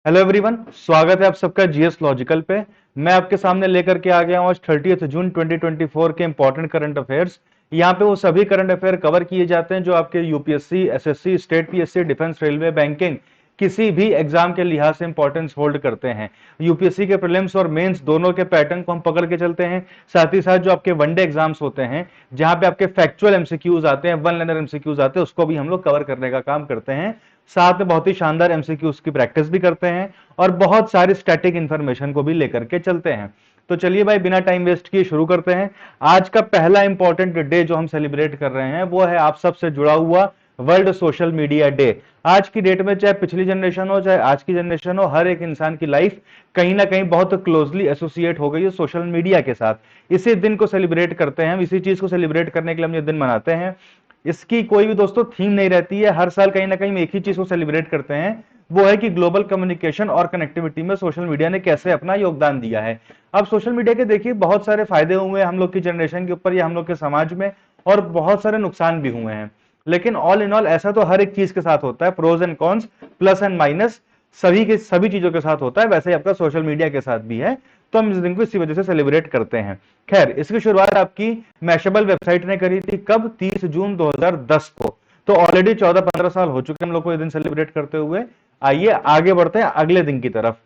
Hello everyone, स्वागत है आप सबका जीएस लॉजिकल पे। मैं आपके सामने लेकर के आ गया हूँ आज 30 जून 2024 के इंपॉर्टेंट करंट अफेयर्स। यहाँ पे वो सभी करंट अफेयर कवर किए जाते हैं जो आपके UPSC, SSC, state PSC, defence, railway, banking किसी भी एग्जाम के लिहाज से इंपॉर्टेंस होल्ड करते हैं। यूपीएससी के प्रीलिम्स और मेंस दोनों के पैटर्न को हम पकड़ के चलते हैं। साथ ही साथ जो आपके वनडे एग्जाम्स होते हैं जहां पे आपके फैक्चुअल एमसीक्यूज आते हैं, वन लाइनर एमसीक्यूज आते हैं, उसको भी हम लोग कवर करने का काम करते हैं। साथ में बहुत ही शानदार एमसीक्यूज की प्रैक्टिस भी करते हैं और बहुत सारी स्टैटिक इंफॉर्मेशन को भी लेकर के चलते हैं। तो चलिए भाई, बिना टाइम वेस्ट किए शुरू करते हैं। आज का पहला इंपॉर्टेंट डे जो हम सेलिब्रेट कर रहे हैं वो है आप सबसे जुड़ा हुआ वर्ल्ड सोशल मीडिया डे। आज की डेट में चाहे पिछली जनरेशन हो चाहे आज की जनरेशन हो, हर एक इंसान की लाइफ कहीं ना कहीं बहुत क्लोजली एसोसिएट हो गई है सोशल मीडिया के साथ। इसी दिन को सेलिब्रेट करते हैं, हम इसी चीज को सेलिब्रेट करने के लिए हम ये दिन मनाते हैं। इसकी कोई भी दोस्तों थीम नहीं रहती है, हर साल कहीं ना कहीं एक ही चीज को सेलिब्रेट करते हैं, वो है कि ग्लोबल कम्युनिकेशन और कनेक्टिविटी में सोशल मीडिया ने कैसे अपना योगदान दिया है। अब सोशल मीडिया के देखिए बहुत सारे फायदे हुए हैं हम लोग की जनरेशन के ऊपर या हम लोग के समाज में, और बहुत सारे नुकसान भी हुए हैं। लेकिन ऑल इन ऑल ऐसा तो हर एक चीज के साथ होता है, pros and cons, plus and minus सभी के सभी चीजों के साथ होता है, वैसे ही आपका सोशल मीडिया के साथ भी है। तो हम इस दिन को इसी वजह से सेलिब्रेट करते हैं। खैर, इसकी शुरुआत आपकी मैशेबल वेबसाइट ने करी थी कब? 30 जून 2010 को। तो ऑलरेडी 14-15 साल हो चुके हम लोग को ये दिन सेलिब्रेट करते हुए। आइए आगे बढ़ते हैं अगले दिन की तरफ।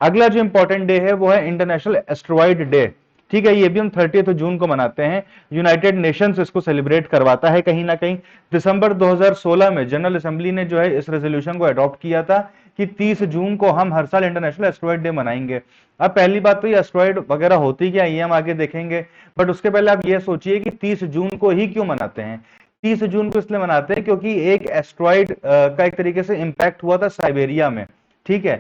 अगला जो इंपॉर्टेंट डे है वो है इंटरनेशनल एस्ट्रॉइड डे। ठीक है, ये भी हम 30 जून को मनाते हैं। यूनाइटेड नेशंस इसको सेलिब्रेट करवाता है कहीं ना कहीं। दिसंबर 2016 में जनरल असेंबली ने जो है इस रेजोल्यूशन को अडॉप्ट किया था कि 30 जून को हम हर साल इंटरनेशनल एस्ट्रॉइड डे मनाएंगे। अब पहली बात तो ये एस्ट्रॉइड वगैरह होती क्या है ये हम आगे देखेंगे, बट उसके पहले आप ये सोचिए कि 30 जून को ही क्यों मनाते हैं। 30 जून को इसलिए मनाते हैं क्योंकि एक एस्ट्रॉइड का एक तरीके से इंपैक्ट हुआ था साइबेरिया में। ठीक है,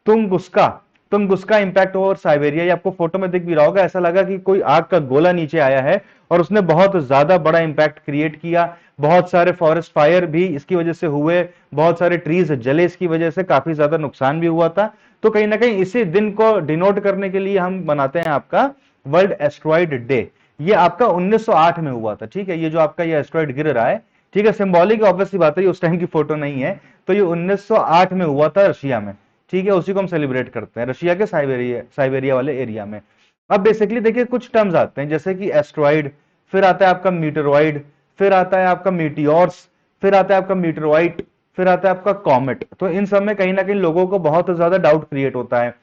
तुंगुस्का तुंगुस्का इंपैक्ट हुआ और साइबेरिया, ये आपको फोटो में दिख भी रहा होगा, ऐसा लगा कि कोई आग का गोला नीचे आया है और उसने बहुत ज्यादा बड़ा इंपैक्ट क्रिएट किया। बहुत सारे फॉरेस्ट फायर भी इसकी वजह से हुए, बहुत सारे ट्रीज जले इसकी वजह से, काफी ज्यादा नुकसान भी हुआ था। तो कहीं ना कहीं इसी दिन को डिनोट करने के लिए हम बनाते हैं आपका वर्ल्ड एस्ट्रॉइड डे। ये आपका 1908 में हुआ था। ठीक है, ये जो आपका ये एस्ट्रॉइड गिर रहा है, ठीक है, सिंबॉलिक ऑब्वियस सी बात है, उस टाइम की फोटो नहीं है। तो ये 1908 में हुआ था रशिया में। ठीक है, उसी को हम सेलिब्रेट करते हैं रशिया के साइबेरिया साइबेरिया वाले एरिया में। अब बेसिकली देखिए कुछ टर्म्स आते हैं जैसे कि एस्ट्रॉइड, फिर आता है आपका मीटरॉइड, फिर आता है आपका मीटियोर्स, फिर आता है आपका मीटरॉइट, फिर आता है आपका कॉमेट। तो इन सब में कहीं ना कहीं लोगों को बहुत ज्यादा डाउट क्रिएट होता है,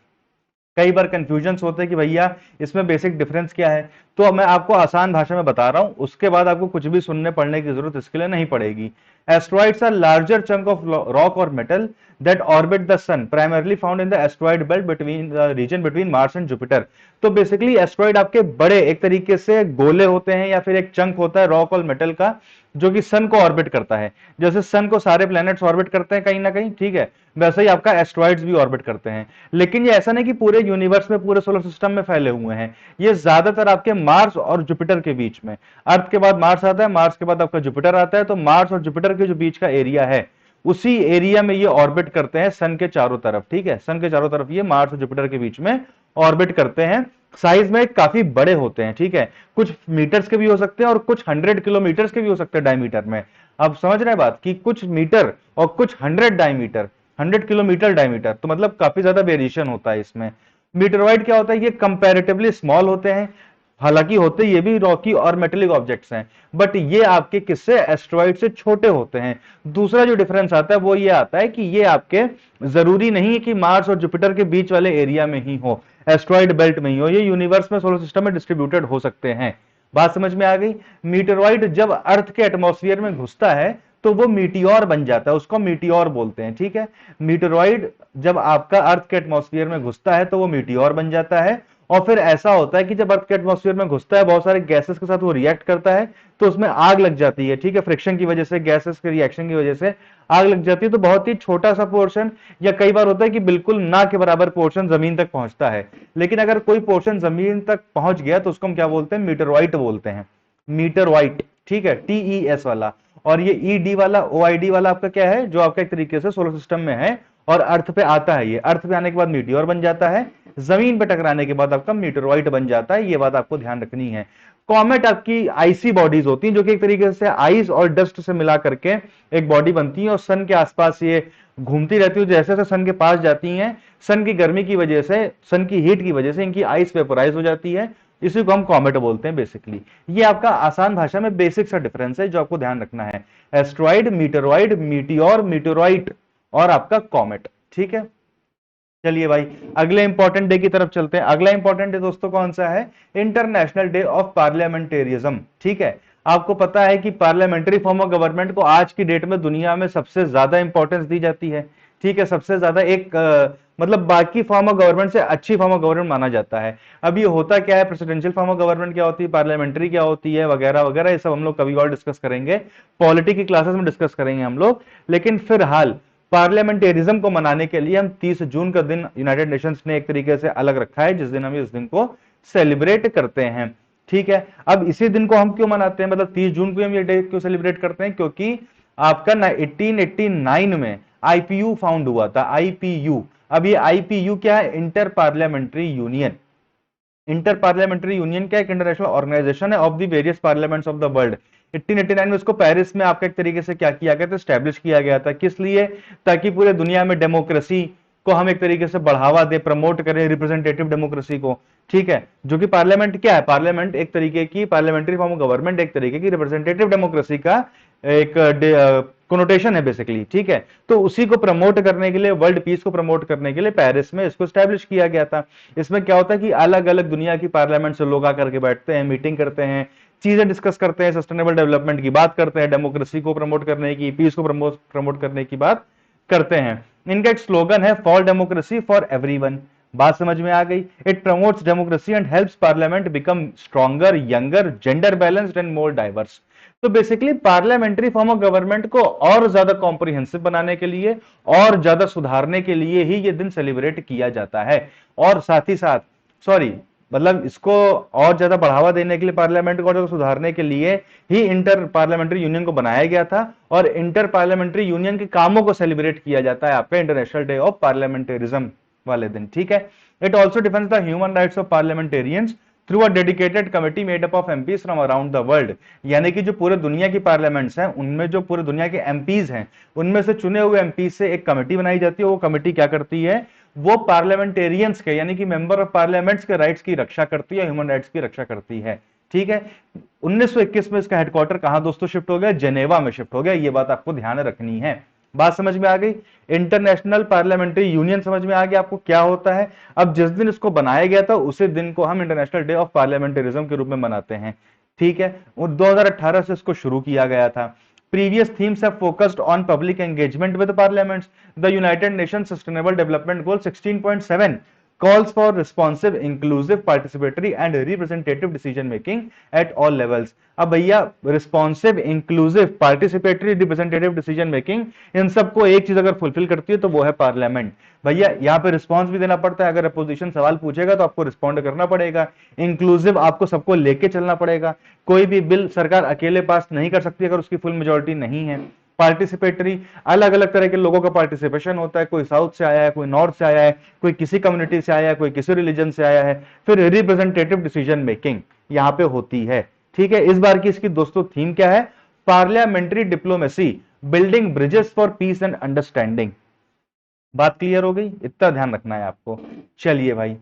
कई बार कंफ्यूजन होते हैं कि भैया इसमें बेसिक डिफरेंस क्या है। तो मैं आपको आसान भाषा में बता रहा हूं, उसके बाद आपको कुछ भी सुनने पढ़ने की जरूरत इसके लिए नहीं पड़ेगी। Asteroids are larger chunk of rock और metal that orbit the sun, primarily found in the asteroid belt between the region between Mars and Jupiter. तो बेसिकली एस्ट्रॉइड आपके बड़े एक तरीके से गोले होते हैं या फिर एक चंक होता है रॉक और मेटल का, जो कि सन को ऑर्बिट करता है। जैसे सन को सारे प्लैनेट्स ऑर्बिट करते हैं कहीं ना कहीं, ठीक है, वैसे ही आपका एस्ट्रॉइड्स भी ऑर्बिट करते हैं। लेकिन ये ऐसा नहीं कि पूरे यूनिवर्स में, पूरे सोलर सिस्टम में फैले हुए हैं, ये ज्यादातर आपके मार्स और जुपिटर के बीच में। अर्थ के बाद मार्स आता है, मार्स के बाद आपका जुपिटर आता है, तो मार्स और जुपिटर के जो बीच का एरिया है उसी एरिया में ये ऑर्बिट करते हैं सन के चारों तरफ। ठीक है, सन के चारों तरफ ये मार्स और जुपिटर के बीच में ऑर्बिट करते हैं। साइज में काफी बड़े होते हैं, ठीक है, कुछ मीटर्स के भी हो सकते हैं और कुछ 100 किलोमीटर्स के भी हो सकते हैं डायमीटर में। अब समझ रहे हैं बात, कि कुछ मीटर और कुछ 100 डायमीटर, 100 किलोमीटर डायमीटर, तो मतलब काफी ज्यादा वेरिएशन होता है इसमें। मीटरॉइड क्या होता है? ये कंपैरेटिवली स्मॉल होते हैं, हालांकि होते ये भी रॉकी और मेटेलिक ऑब्जेक्ट्स हैं, बट ये आपके किससे? एस्ट्रॉइड से छोटे होते हैं। दूसरा जो डिफरेंस आता है वो ये आता है कि ये आपके जरूरी नहीं है कि मार्स और जुपिटर के बीच वाले एरिया में ही हो, एस्ट्रॉइड बेल्ट में ही हो, ये यूनिवर्स में, सोलर सिस्टम में डिस्ट्रीब्यूटेड हो सकते हैं। बात समझ में आ गई? मीटरॉइड जब अर्थ के एटमॉस्फेयर में घुसता है तो वो मीटियोर बन जाता है, उसको मीटियोर बोलते हैं। ठीक है, मीटरॉइड जब आपका अर्थ के एटमॉस्फेयर में घुसता है तो वो मीटियोर बन जाता है। और फिर ऐसा होता है कि जब अर्थ के एटमॉस्फेयर में घुसता है, बहुत सारे गैसेस के साथ वो रिएक्ट करता है, तो उसमें आग लग जाती है। ठीक है, फ्रिक्शन की वजह से, गैसेस के रिएक्शन की वजह से आग लग जाती है। तो बहुत ही छोटा सा पोर्शन, या कई बार होता है कि बिल्कुल ना के बराबर पोर्शन जमीन तक पहुंचता है। लेकिन अगर कोई पोर्शन जमीन तक पहुंच गया तो उसको हम क्या बोलते हैं? मीटरॉइट बोलते हैं, मीटरॉइट। ठीक है, टीईएस वाला। और ये ईडी वाला, ओआईडी वाला आपका क्या है? जो आपका एक तरीके से सोलर सिस्टम में है और अर्थ पे आता है, ये अर्थ पे आने के बाद मीटियोर बन जाता है, जमीन पे टकराने के बाद आपका मीटरॉइड बन जाता है। ये बात आपको ध्यान रखनी है। कॉमेट आपकी आइसी बॉडीज होती हैं, जो कि एक तरीके से आइस और डस्ट से मिला करके एक बॉडी बनती है और सन के आसपास ये घूमती रहती है। जैसे जैसे सन के पास जाती हैं, सन की गर्मी की वजह से, सन की हीट की वजह से इनकी आइस वेपोराइज हो जाती है। इसी को हम कॉमेट बोलते हैं बेसिकली। ये आपका आसान भाषा में बेसिक सा डिफरेंस है जो आपको ध्यान रखना है। एस्ट्रॉइड, मीटेरॉइड, मीटियोर, मीटेरॉइट और आपका कॉमेट। ठीक है, चलिए भाई अगले इंपॉर्टेंट डे की तरफ चलते हैं। अगला इंपॉर्टेंट डे दोस्तों कौन सा है? International day of parliamentarism. ठीक है, आपको पता है कि पार्लियामेंट्री फॉर्म ऑफ गवर्नमेंट को आज की डेट में दुनिया में सबसे ज्यादा इंपॉर्टेंस दी जाती है। ठीक है, सबसे ज्यादा एक मतलब बाकी फॉर्म ऑफ गवर्नमेंट से अच्छी फॉर्म ऑफ गवर्नमेंट माना जाता है। अब ये होता क्या है, प्रेसिडेंशियल फॉर्म ऑफ गवर्नमेंट क्या होती है, पार्लियामेंट्री क्या होती है, वगैरह वगैरह, ये सब हम लोग कभी और डिस्कस करेंगे, पॉलिटी की क्लासेस में डिस्कस करेंगे हम लोग। लेकिन फिलहाल पार्लियामेंटेरिज्म को मनाने के लिए हम 30 जून का दिन यूनाइटेड नेशंस ने एक तरीके से अलग रखा है, जिस दिन हम इस दिन को सेलिब्रेट करते हैं। ठीक है, अब इसी दिन को हम क्यों मनाते हैं, मतलब 30 जून को हम ये डे क्यों सेलिब्रेट करते हैं? क्योंकि आपका 1889 में आईपीयू फाउंड हुआ था, आईपीयू। अब ये आईपीयू क्या है? Inter parliamentary union. Inter parliamentary union क्या, एक इंटरनेशनल ऑर्गेनाइजेशन है of the various parliaments of the world. 1889 में इसको पेरिस में आपका एक तरीके से क्या किया गया था, स्टैब्लिश किया गया था। किस लिए? ताकि पूरे दुनिया में डेमोक्रेसी को हम एक तरीके से बढ़ावा दे, प्रमोट करें रिप्रेजेंटेटिव डेमोक्रेसी को। ठीक है, जो कि पार्लियामेंट क्या है, पार्लियामेंट एक तरीके की, पार्लियामेंट्री फॉर्म ऑफ गवर्नमेंट एक तरीके की रिप्रेजेंटेटिव डेमोक्रेसी का एक कोनोटेशन है बेसिकली। ठीक है, तो उसी को प्रमोट करने के लिए, वर्ल्ड पीस को प्रमोट करने के लिए पेरिस में इसको स्टैब्लिश किया गया था। इसमें क्या होता है कि अलग अलग दुनिया की पार्लियामेंट से लोग आकर के बैठते हैं, मीटिंग करते हैं, चीजें डिस्कस करते हैं, सस्टेनेबल डेवलपमेंट की बात करते हैं, डेमोक्रेसी को प्रमोट करने की, पीस को प्रमोट करने की बात करते हैं। इनका एक स्लोगन है, फॉर डेमोक्रेसी फॉर एवरीवन। बात समझ में आ गई? It promotes democracy and helps parliament become stronger, younger, gender balanced and more diverse. तो basically parliamentary form of government को और ज्यादा कॉम्प्रिहेंसिव बनाने के लिए, और ज्यादा सुधारने के लिए ही ये दिन सेलिब्रेट किया जाता है। और साथ ही साथ, सॉरी, मतलब इसको और ज्यादा बढ़ावा देने के लिए, पार्लियामेंट को और सुधारने के लिए ही इंटर पार्लियामेंट्री यूनियन को बनाया गया था। और इंटर पार्लियामेंट्री यूनियन के कामों को सेलिब्रेट किया जाता है आपका इंटरनेशनल डे ऑफ पार्लियामेंटेरिज्म वाले दिन। ठीक है, it also defends the human rights of parliamentarians through a dedicated committee made up of MPs from around the world. यानी कि जो पूरे दुनिया की पार्लियामेंट्स हैं, उनमें जो पूरे दुनिया के एमपीज हैं, उनमें से चुने हुए एमपीज से एक कमेटी बनाई जाती है। वो कमेटी क्या करती है? वो पार्लियामेंटेरियंस के, यानी कि मेंबर ऑफ पार्लियामेंट्स के राइट्स की रक्षा करती है, ह्यूमन राइट्स की रक्षा करती है। ठीक है, 1921 में इसका हेडक्वार्टर कहां दोस्तों शिफ्ट हो गया? जेनेवा में शिफ्ट हो गया। ये बात आपको ध्यान रखनी है। बात समझ में आ गई? इंटरनेशनल पार्लियामेंट्री यूनियन समझ में आ गया आपको क्या होता है? अब जिस दिन इसको बनाया गया था, उसी दिन को हम इंटरनेशनल डे ऑफ पार्लियामेंटेरिज्म के रूप में मनाते हैं। ठीक है, और 2018 से इसको शुरू किया गया था। Previous themes have focused on public engagement with parliaments. The United Nations Sustainable Development Goal 16.7 calls for responsive, inclusive, participatory and representative decision making at all levels. अब भैया responsive, inclusive, participatory, representative decision making, इन सबको एक चीज अगर fulfil करती है तो वो है पार्लियामेंट। भैया यहाँ पे रिस्पॉन्स भी देना पड़ता है, अगर अपोजिशन सवाल पूछेगा तो आपको रिस्पॉन्ड करना पड़ेगा। इंक्लूसिव, आपको सबको लेके चलना पड़ेगा, कोई भी बिल सरकार अकेले पास नहीं कर सकती अगर उसकी फुल मेजोरिटी नहीं है। पार्टिसिपेटरी, अलग अलग तरह के लोगों का पार्टिसिपेशन होता है, कोई साउथ से आया है, कोई नॉर्थ से आया है, कोई किसी कम्युनिटी से आया है, कोई किसी रिलीजन से आया है। फिर रिप्रेजेंटेटिव डिसीजन मेकिंग यहाँ पे होती है। ठीक है, इस बार की इसकी दोस्तों थीम क्या है? Parliamentary diplomacy, building bridges for piece and understanding. बात क्लियर हो गई? इतना ध्यान रखना है आपको। चलिए भाई,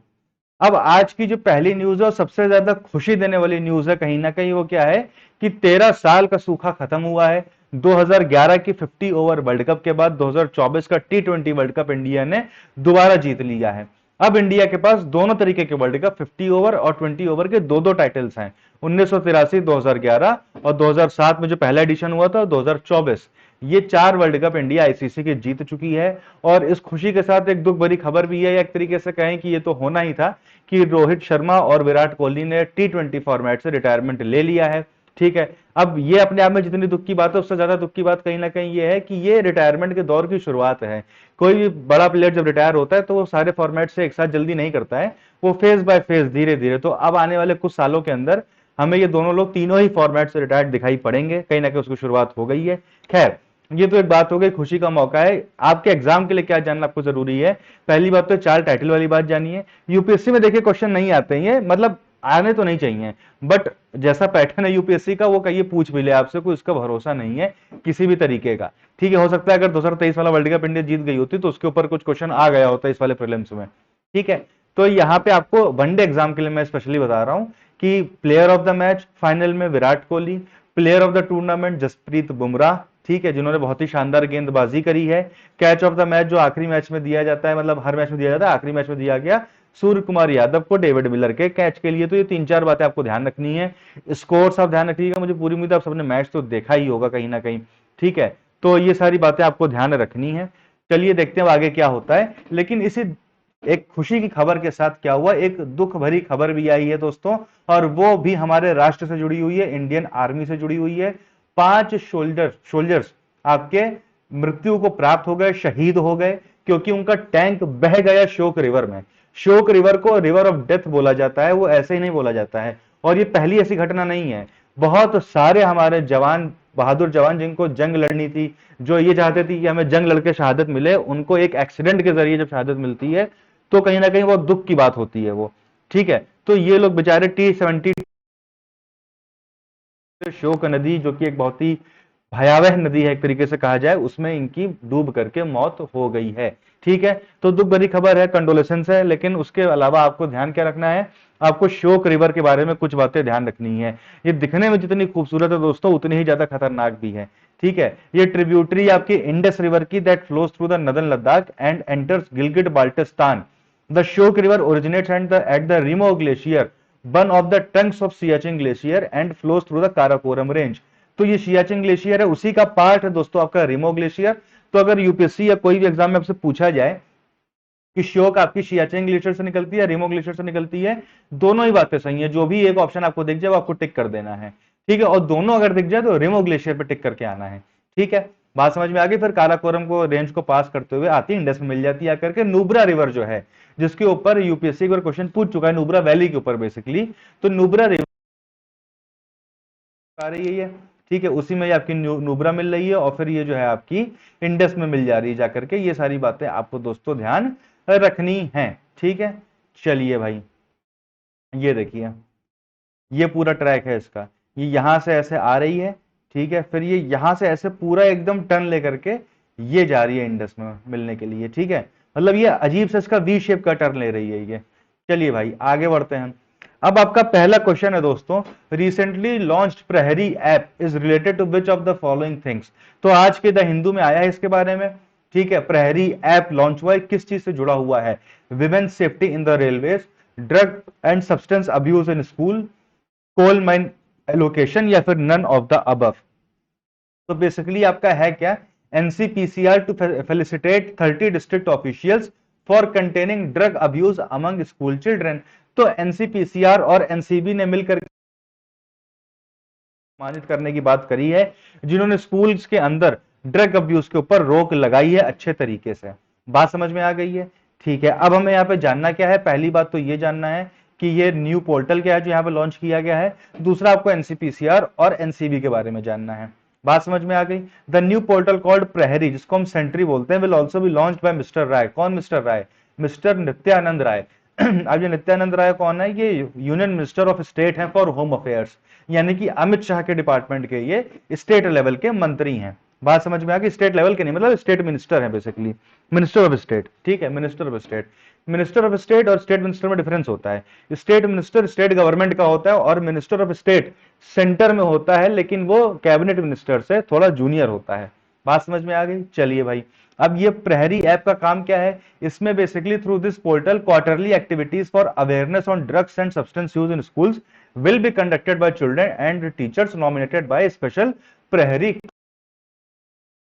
अब आज की जो पहली न्यूज है और सबसे ज्यादा खुशी देने वाली न्यूज है कहीं ना कहीं, वो क्या है कि 13 साल का सूखा खत्म हुआ है। 2011 की 50 ओवर वर्ल्ड कप के बाद 2024 का T20 वर्ल्ड कप इंडिया ने दोबारा जीत लिया है। अब इंडिया के पास दोनों तरीके के वर्ल्ड कप, 50 ओवर और 20 ओवर के दो दो टाइटल्स हैं। 1983, 2011 और 2007 में जो पहला एडिशन हुआ था, 2024, ये 4 वर्ल्ड कप इंडिया आईसीसी के जीत चुकी है। और इस खुशी के साथ एक दुख भरी खबर भी है, या एक तरीके से कहें कि ये तो होना ही था कि रोहित शर्मा और विराट कोहली ने T20 फॉर्मेट से रिटायरमेंट ले लिया है। ठीक है, अब ये अपने आप में जितनी दुख की बात है, उससे ज्यादा दुख की बात कहीं ना कहीं ये है कि ये रिटायरमेंट के दौर की शुरुआत है। कोई भी बड़ा प्लेयर जब रिटायर होता है तो वो सारे फॉर्मेट से एक साथ जल्दी नहीं करता है, वो फेज बाय फेज, धीरे धीरे। तो अब आने वाले कुछ सालों के अंदर हमें ये दोनों लोग तीनों ही फॉर्मेट से रिटायर्ड दिखाई पड़ेंगे, कहीं ना कहीं उसकी शुरुआत हो गई है। खैर, ये तो एक बात हो गई, खुशी का मौका है। आपके एग्जाम के लिए क्या जानना आपको जरूरी है? पहली बात तो 4 टाइटल वाली बात जानिए। यूपीएससी में देखिए क्वेश्चन नहीं आते हैं, मतलब आने तो नहीं चाहिए, बट जैसा पैटर्न है यूपीएससी का वो कहिए पूछ भी ले आपसे, कोई उसका भरोसा नहीं है किसी भी तरीके का। ठीक है, हो सकता है अगर 2023 वाला वर्ल्ड कप इंडिया जीत गई होती तो उसके ऊपर कुछ क्वेश्चन आ गया होता इस वाले प्रीलिम्स में। ठीक है, तो यहाँ पे आपको वनडे एग्जाम के लिए मैं स्पेशली बता रहा हूं कि player of the match final में Virat Kohli, player of the tournament Jasprit Bumrah, ठीक है, जिन्होंने बहुत ही शानदार गेंदबाजी करी है। कैच ऑफ द मैच जो आखिरी मैच में दिया जाता है, मतलब हर मैच में दिया जाता है, आखिरी मैच में दिया गया सूर्य कुमार यादव को डेविड मिलर के कैच के लिए। तो ये 3-4 बातें आपको ध्यान रखनी है। स्कोर्स आप ध्यान रखिएगा, मुझे पूरी उम्मीद है आप सबने मैच तो देखा ही होगा कहीं ना कहीं। ठीक है, तो ये सारी बातें आपको ध्यान रखनी है। चलिए देखते हैं आगे क्या होता है। लेकिन इसी एक खुशी की खबर के साथ क्या हुआ, एक दुख भरी खबर भी आई है दोस्तों, और वो भी हमारे राष्ट्र से जुड़ी हुई है, इंडियन आर्मी से जुड़ी हुई है। 5 सोल्जर्स आपके मृत्यु को प्राप्त हो गए, शहीद हो गए, क्योंकि उनका टैंक बह गया शोक रिवर में। शोक रिवर को रिवर ऑफ डेथ बोला जाता है, वो ऐसे ही नहीं बोला जाता है, और ये पहली ऐसी घटना नहीं है। बहुत सारे हमारे जवान, बहादुर जवान जिनको जंग लड़नी थी, जो ये चाहते थे कि हमें जंग लड़के शहादत मिले, उनको एक एक्सीडेंट के जरिए जब शहादत मिलती है तो कहीं ना कहीं बहुत दुख की बात होती है वो। ठीक है, तो ये लोग बेचारे T-70 शोक नदी, जो कि एक बहुत ही भयावह नदी है एक तरीके से कहा जाए, उसमें इनकी डूब करके मौत हो गई है। ठीक है, तो दुख भरी खबर है, कंडोलेंस है, लेकिन उसके अलावा आपको ध्यान क्या रखना है, आपको शोक रिवर के बारे में कुछ बातें ध्यान रखनी है। ये दिखने में जितनी खूबसूरत है दोस्तों, उतनी ही ज्यादा खतरनाक भी है। ठीक है, ये ट्रिब्यूटरी आपकी इंडस रिवर की that flows through the northern Ladakh and enters Gilgit Baltistan. The Shyok river originates at the Remo Glacier, one of the trunks of Siachen Glacier, and flows through the Karakoram Range। तो ये सियाचिन ग्लेशियर है, उसी का पार्ट है दोस्तों आपका रिमो ग्लेशियर। तो अगर यूपीएससी या कोई भी एग्जाम में आपसे पूछा जाए कि श्योक आपकी सियाचिन ग्लेशियर से निकलती है, रिमो ग्लेशियर से निकलती है, दोनों ही बातें सही है। जो भी एक ऑप्शन आपको दिख जाए वो आपको टिक कर देना है। ठीक है, और दोनों अगर दिख जाए तो रिमो ग्लेशियर पे टिक करके आना है। ठीक है, बात समझ में आ गई। फिर काराकोरम को रेंज को पास करते हुए आती है, इंडस में मिल जाती है आकर के नुब्रा रिवर जो है, जिसके ऊपर यूपीएससी एक क्वेश्चन पूछ चुका है, नुब्रा वैली के ऊपर बेसिकली। तो नुब्रा रिवर आ रही है, ठीक है, उसी में आपकी नुब्रा मिल रही है, और फिर ये जो है आपकी इंडस में मिल जा रही है जाकर के। ये सारी बातें आपको दोस्तों ध्यान रखनी है। ठीक है, चलिए भाई, ये देखिए, ये पूरा ट्रैक है इसका, ये यहां से ऐसे आ रही है। ठीक है, फिर ये यहां से ऐसे पूरा एकदम टर्न लेकर के ये जा रही है इंडस में मिलने के लिए। ठीक है, मतलब ये अजीब से इसका वी शेप का टर्न ले रही है ये। चलिए भाई आगे बढ़ते हैं। अब आपका पहला क्वेश्चन है दोस्तों, recently launched Prahari app is related to which of the following things. तो आज के द हिंदू में आया है इसके बारे में। ठीक है, प्रहरी ऐप लॉन्च हुआ है, किस चीज से जुड़ा हुआ है, women safety in the railways, drug and substance abuse in school, coal mine allocation, या फिर नन ऑफ द अबव। तो बेसिकली आपका है क्या, NCPCR to felicitate 30 district officials for containing drug abuse among school children. तो NCPCR और NCB ने मिलकर सम्मानित करने की बात करी है, जिन्होंने स्कूल्स के अंदर ड्रग अब्यूज के ऊपर रोक लगाई है अच्छे तरीके से। बात समझ में आ गई है। ठीक है, अब हमें यहाँ पे जानना क्या है, पहली बात तो ये जानना है कि ये न्यू पोर्टल क्या है जो यहाँ पे लॉन्च किया गया है। दूसरा आपको एनसीपीसीआर और एनसीबी के बारे में जानना है। बात समझ में आ गई। द न्यू पोर्टल कॉल्ड प्रहरी, जिसको हम सेंट्री बोलते हैं, will also be launch by mister Rai. कौन मिस्टर राय, मिस्टर नित्यानंद राय। अब ये नित्यानंद राय कौन है, ये यूनियन मिनिस्टर ऑफ स्टेट है फॉर होम अफेयर्स, यानी कि अमित शाह के डिपार्टमेंट के ये स्टेट लेवल के मंत्री हैं। बात समझ में आ गई, स्टेट लेवल के नहीं, मतलब स्टेट मिनिस्टर है बेसिकली, मिनिस्टर ऑफ स्टेट। ठीक है, minister of state, minister of state और स्टेट मिनिस्टर में डिफरेंस होता है। स्टेट मिनिस्टर स्टेट गवर्नमेंट का होता है, और मिनिस्टर ऑफ स्टेट सेंटर में होता है, लेकिन वो कैबिनेट मिनिस्टर से थोड़ा जूनियर होता है। बात समझ में आ गई। चलिए भाई, अब ये प्रहरी ऐप का काम क्या है, इसमें basically through this portal quarterly activities for awareness on drugs and substance use in schools will be conducted by children and teachers nominated by special प्रहरी।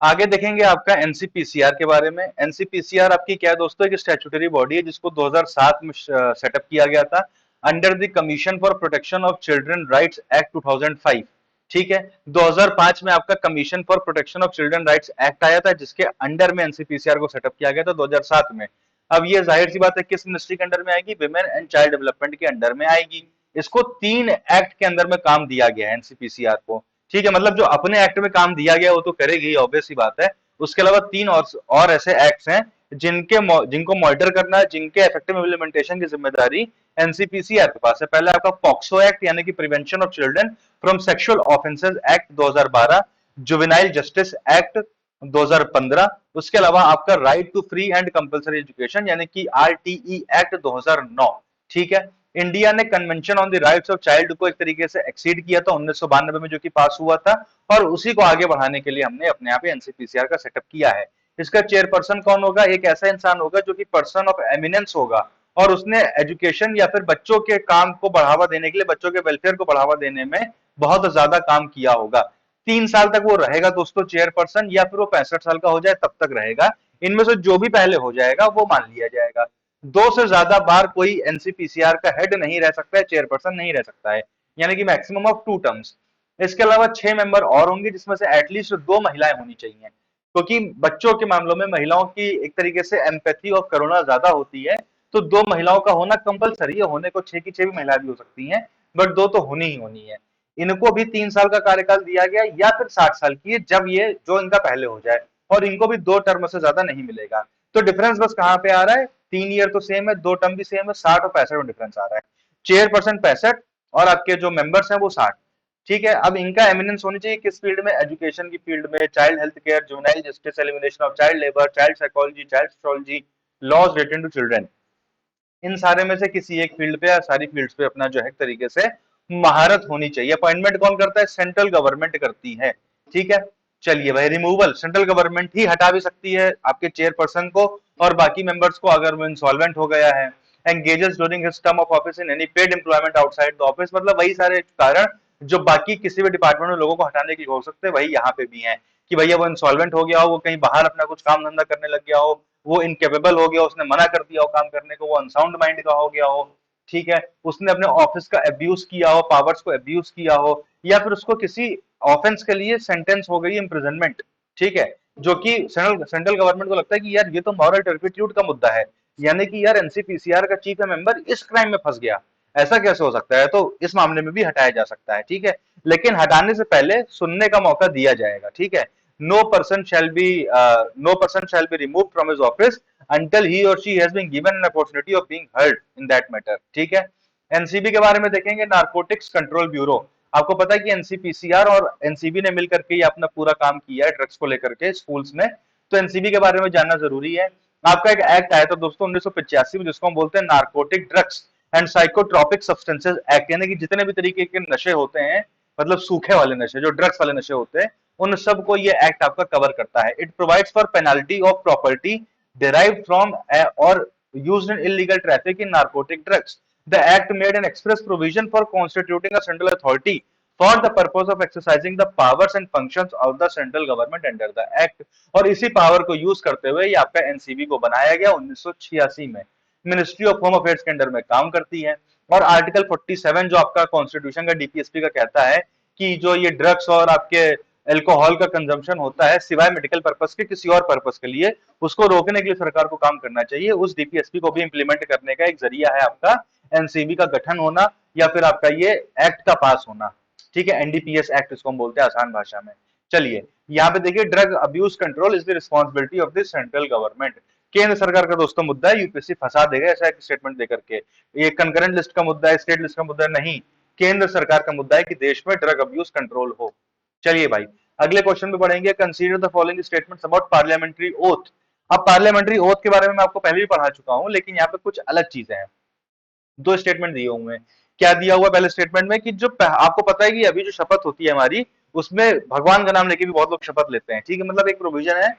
आगे देखेंगे आपका एनसीपीसीआर के बारे में। एनसीपीसीआर आपकी क्या है दोस्तों, एक स्टैट्यूटरी बॉडी है जिसको 2007 में सेटअप किया गया था under the commission for protection of children rights act 2005। ठीक है, 2005 में आपका commission for protection of children rights act आया था, जिसके अंडर में एनसीपीसीआर को सेटअप किया गया था 2007 में। अब ये जाहिर सी बात है किस मिनिस्ट्री के अंडर में आएगी, विमेन एंड चाइल्ड डेवलपमेंट के अंडर में आएगी। इसको 3 एक्ट के अंदर में काम दिया गया है एनसीपीसीआर को। ठीक है, मतलब जो अपने एक्ट में काम दिया गया वो तो करेगी, ऑब्वियस सी बात है। उसके अलावा 3 और ऐसे एक्ट्स हैं जिनको मॉनिटर करना है, जिनके इफेक्टिव इम्प्लीमेंटेशन की जिम्मेदारी एनसीपीसीआर के पास है। पहले आपका पॉक्सो एक्ट यानी कि prevention of children from sexual offences act 2012, juvenile justice act 2015, उसके अलावा आपका right to free and compulsory education यानी कि आरटीई एक्ट 2009। ठीक है, इंडिया ने convention on the rights of child को एक तरीके से एक्सीड किया था 1992 में, जो कि पास हुआ था, और उसी को आगे बढ़ाने के लिए हमने अपने यहाँ पे एनसीपीसीआर का सेटअप किया है। इसका चेयरपर्सन कौन होगा? एक ऐसा इंसान होगा जो कि पर्सन ऑफ एमिनेंस होगा, और उसने एजुकेशन या फिर बच्चों के काम को बढ़ावा देने के लिए, बच्चों के वेलफेयर को बढ़ावा देने में बहुत ज्यादा काम किया होगा। 3 साल तक वो रहेगा दोस्तों चेयरपर्सन, या फिर वो 65 साल का हो जाए तब तक रहेगा। इनमें से जो भी पहले हो जाएगा वो मान लिया जाएगा। 2 से ज्यादा बार कोई एनसीपीसीआर का हेड नहीं रह सकता है, चेयरपर्सन नहीं रह सकता है, यानी कि मैक्सिमम ऑफ 2 टर्म्स। इसके अलावा 6 मेंबर और होंगे, जिसमें से एटलीस्ट 2 महिलाएं होनी चाहिए, क्योंकि बच्चों के मामलों में महिलाओं की एक तरीके से एम्पैथी और करुणा ज्यादा होती है। तो 2 महिलाओं का होना कंपलसरी है, होने को 6 की 6 भी महिलाएं भी हो सकती हैं, बट 2 तो होनी ही होनी है। इनको भी 3 साल का कार्यकाल दिया गया, या फिर 60 साल की, जब ये जो इनका पहले हो जाए, और इनको भी 2 टर्म से ज्यादा नहीं मिलेगा। तो डिफरेंस बस कहां पे आ रहा है? 3 ईयर तो सेम है, 2 टर्म भी सेम है, 60 और 65 में डिफरेंस आ रहा है। चेयरपर्सन 65 और आपके जो मेंबर्स हैं वो 60। ठीक है, अब इनका एमिनेंस होनी चाहिए किस फील्ड में? एजुकेशन की फील्ड में, child health care, juvenile justice, elimination of child labour, child psychology, child sociology, laws related to children. इन सारे में से किसी एक फील्ड पे या सारी फील्ड्स पे अपना जो है तरीके से महारत होनी चाहिए। अपॉइंटमेंट कौन करता है? सेंट्रल गवर्नमेंट करती है। ठीक है, चलिए भाई, रिमूवल सेंट्रल गवर्नमेंट ही हटा भी सकती है आपके चेयरपर्सन को और बाकी मेंबर्स को, अगर वो इंसॉल्वेंट हो गया है। Engages during his term of office in any paid employment outside the office, मतलब वही सारे कारण जो बाकी किसी भी डिपार्टमेंट में लोगों को हटाने के हो सकते हैं, वही यहाँ पे भी है। कि भैया वो इंसॉल्वेंट हो गया हो, वो कहीं बाहर अपना कुछ काम धंधा करने लग गया हो, वो इनकेपेबल हो गया, उसने मना कर दिया हो काम करने को, वो अनसाउंड माइंड का हो गया हो। ठीक है, उसने अपने ऑफिस का अब्यूज किया हो, पावर्स को अब्यूज किया हो, या फिर उसको किसी ऑफेंस के लिए सेंटेंस हो गई इम्प्रिजनमेंट। ठीक है, जो कि सेंट्रल गवर्नमेंट को लगता है कि यार ये तो मॉरल टर्पिट्यूड का मुद्दा है, यानी कि यार एनसीपीसीआर का चीफ मेंबर इस क्राइम में फंस गया, ऐसा कैसे हो सकता है? तो इस मामले में भी हटाया जा सकता है। ठीक है, लेकिन हटाने से पहले सुनने का मौका दिया जाएगा। ठीक है, no person shall be no person shall be removed from his office until he or she has been given an opportunity of being heard in that matter। ठीक है, एनसीबी के बारे में देखेंगे, नारकोटिक्स कंट्रोल ब्यूरो। आपको पता है कि एनसीपीसीआर और एनसीबी ने मिलकर के अपना पूरा काम किया है ड्रग्स को लेकर के स्कूल्स में, तो एनसीबी के बारे में जानना जरूरी है। आपका एक एक्ट आया था दोस्तों 1985 में, जिसको हम बोलते हैं narcotic drugs and psychotropic substances act, यानी कि जितने भी तरीके के नशे होते हैं, मतलब सूखे वाले नशे, जो ड्रग्स वाले नशे होते हैं, उन सब को ये एक्ट आपका कवर करता है। It provides for penalty of property derived from or used in illegal traffic in narcotic drugs. The act made an express provision for constituting a central authority for the purpose of exercising the powers and functions of the central government under the act। और इसी power को use करते हुए ये आपका NCB को बनाया गया 1986 में। मिनिस्ट्री ऑफ होम अफेयर्स के अंडर में काम करती है। और आर्टिकल 47 जो आपका कॉन्स्टिट्यूशन का डीपीएसपी का कहता है कि जो ये ड्रग्स और आपके अल्कोहल का कंजम्पशन होता है सिवाय मेडिकल पर्पस के किसी और पर्पस के लिए, उसको रोकने के लिए सरकार को काम करना चाहिए। उस डीपीएसपी को भी इंप्लीमेंट करने का एक जरिया है आपका एनसीबी का गठन होना, या फिर आपका ये एक्ट का पास होना। ठीक है, एनडीपीएस एक्ट इसको हम बोलते हैं आसान भाषा में। चलिए यहाँ पे देखिए, drug abuse control is the responsibility of the central government. केंद्र सरकार का दोस्तों मुद्दा है, यूपीएससी फंसा देगा ऐसा एक स्टेटमेंट देकर के। ये कंकरेंट लिस्ट का मुद्दा है, स्टेट लिस्ट का मुद्दा नहीं, केंद्र सरकार का मुद्दा है कि देश में ड्रग अब्यूज कंट्रोल हो। चलिए भाई, अगले क्वेश्चन पे बढ़ेंगे। Consider the following statements about parliamentary oath. अब पार्लियामेंट्री ओथ के बारे में मैं आपको पहले भी पढ़ा चुका हूं, लेकिन यहाँ पे कुछ अलग चीजें हैं। 2 स्टेटमेंट दिए हुए हैं। क्या दिया हुआ पहले स्टेटमेंट में कि जो आपको पता है कि अभी जो शपथ होती है हमारी, उसमें भगवान का नाम लेके भी बहुत लोग शपथ लेते हैं। ठीक है, मतलब एक प्रोविजन है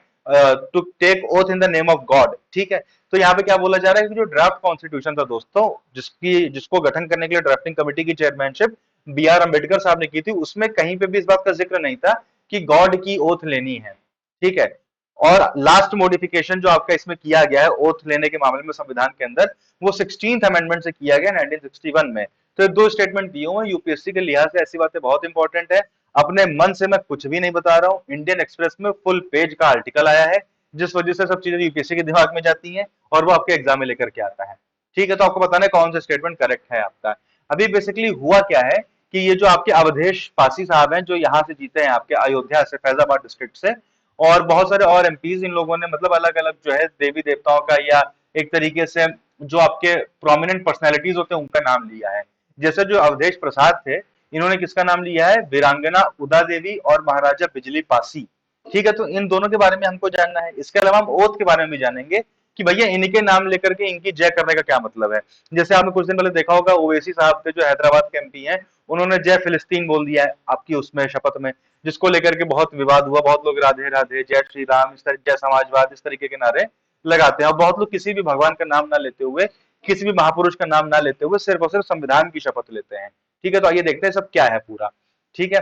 to take oath in the name of God. ठीक है, तो यहाँ पे क्या बोला जा रहा है कि जो ड्राफ्ट कॉन्स्टिट्यूशन था दोस्तों, जिसको गठन करने के लिए ड्राफ्टिंग कमेटी की चेयरमैनशिप बी आर अम्बेडकर साहब ने की थी, उसमें कहीं पे भी इस बात का जिक्र नहीं था कि गॉड की ओथ लेनी है। ठीक है, और लास्ट मॉडिफिकेशन जो आपका इसमें किया गया है ओथ लेने के मामले में संविधान के अंदर, वो 16th अमेंडमेंट से किया गया 1961 में। तो ये 2 स्टेटमेंट दिए हुए हैं। यूपीएससी के लिहाज से ऐसी बातें बहुत इंपॉर्टेंट है, अपने मन से मैं कुछ भी नहीं बता रहा हूँ। इंडियन एक्सप्रेस में फुल पेज का आर्टिकल आया है, जिस वजह से सब चीजें यूपीएससी के दिमाग में जाती हैं और वो आपके एग्जाम में लेकर के आता है। ठीक है, तो आपको बताना है कौन सा स्टेटमेंट करेक्ट है आपका। अभी बेसिकली हुआ क्या है कि ये जो आपके अवधेश पासी साहब हैं, जो यहाँ से जीते हैं आपके अयोध्या से, फैजाबाद डिस्ट्रिक्ट से, और बहुत सारे और एमपीज इन लोगों ने मतलब अलग अलग जो है देवी देवताओं का या एक तरीके से जो आपके प्रोमिनेंट पर्सनैलिटीज होते हैं उनका नाम लिया है। जैसे जो अवधेश प्रसाद थे, इन्होंने किसका नाम लिया है? वीरांगना उदा देवी और महाराजा बिजली पासी। ठीक है, तो इन दोनों के बारे में हमको जानना है। इसके अलावा हम ओथ के बारे में भी जानेंगे कि भैया इनके नाम लेकर के इनकी जय करने का क्या मतलब है। जैसे आपने कुछ दिन पहले देखा होगा, ओवैसी साहब थे जो हैदराबाद के एमपी हैं, उन्होंने जय फिलिस्तीन बोल दिया है आपकी उसमें शपथ में, जिसको लेकर के बहुत विवाद हुआ। बहुत लोग राधे राधे, जय श्री राम, इस तरह जय समाजवाद, इस तरीके के नारे लगाते हैं। और बहुत लोग किसी भी भगवान का नाम ना लेते हुए, किसी भी महापुरुष का नाम ना लेते हुए सिर्फ और सिर्फ संविधान की शपथ लेते हैं। ठीक है, तो आइए देखते हैं सब क्या है पूरा। ठीक है,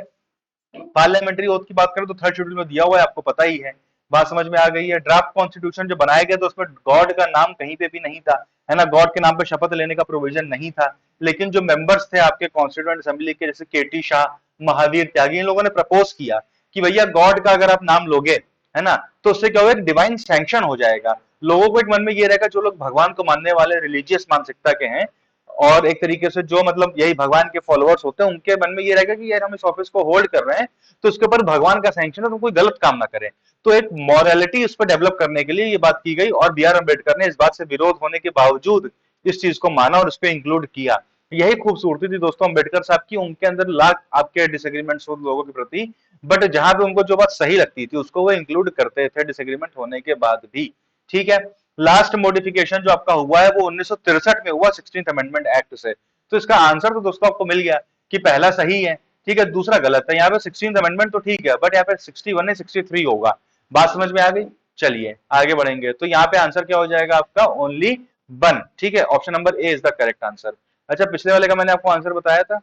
पार्लियामेंट्री ओथ की बात करें तो थर्ड शेड्यूल में दिया हुआ है, आपको पता ही है। बात समझ में आ गई है। ड्राफ्ट कॉन्स्टिट्यूशन जो बनाया गया तो उसमें गॉड का नाम कहीं पे भी नहीं था, है ना, गॉड के नाम पे शपथ लेने का प्रोविजन नहीं था। लेकिन जो मेंबर्स थे आपके कॉन्स्टिट्यूएंट असेंबली के, जैसे केटी शाह, महावीर त्यागी, इन लोगों ने प्रपोज किया कि भैया गॉड का अगर आप नाम लोगे, है ना, तो उससे क्या होगा, डिवाइन सैंक्शन हो जाएगा। लोगों को एक मन में ये रहेगा, जो लोग भगवान को मानने वाले, रिलीजियस मानसिकता के हैं, और एक तरीके से जो मतलब यही भगवान के फॉलोअर्स होते हैं, उनके मन में ये रहेगा कि यार हम इस ऑफिस को होल्ड कर रहे हैं तो उसके ऊपर भगवान का सैंक्शन है, तो कोई गलत काम ना करें। तो एक मॉरलिटी इस पर डेवलप करने के लिए ये बात की गई, और बी आर अम्बेडकर ने इस बात से विरोध होने के बावजूद इस चीज को माना और इस पे इंक्लूड किया। यही खूबसूरती थी दोस्तों अम्बेडकर साहब की। उनके अंदर लाख आपके डिसएग्रीमेंट्स हो लोगों के प्रति, बट जहां पे उनको जो बात सही लगती थी उसको वो इंक्लूड करते थे डिसएग्रीमेंट होने के बाद भी। ठीक है, लास्ट मॉडिफिकेशन जो आपका हुआ है वो 1963 में हुआ 16th अमेंडमेंट एक्ट से। तो इसका आंसर तो दोस्तों आपको मिल गया कि पहला सही है, ठीक है, दूसरा गलत है। यहाँ पे 16th अमेंडमेंट तो ठीक है, बट यहाँ पे 61 नहीं 63 होगा। बात समझ में आ गई? चलिए आगे बढ़ेंगे। तो यहाँ पे आंसर क्या हो जाएगा आपका? Only one. ठीक है, option number A is the correct answer. अच्छा, पिछले वाले का मैंने आपको आंसर बताया था।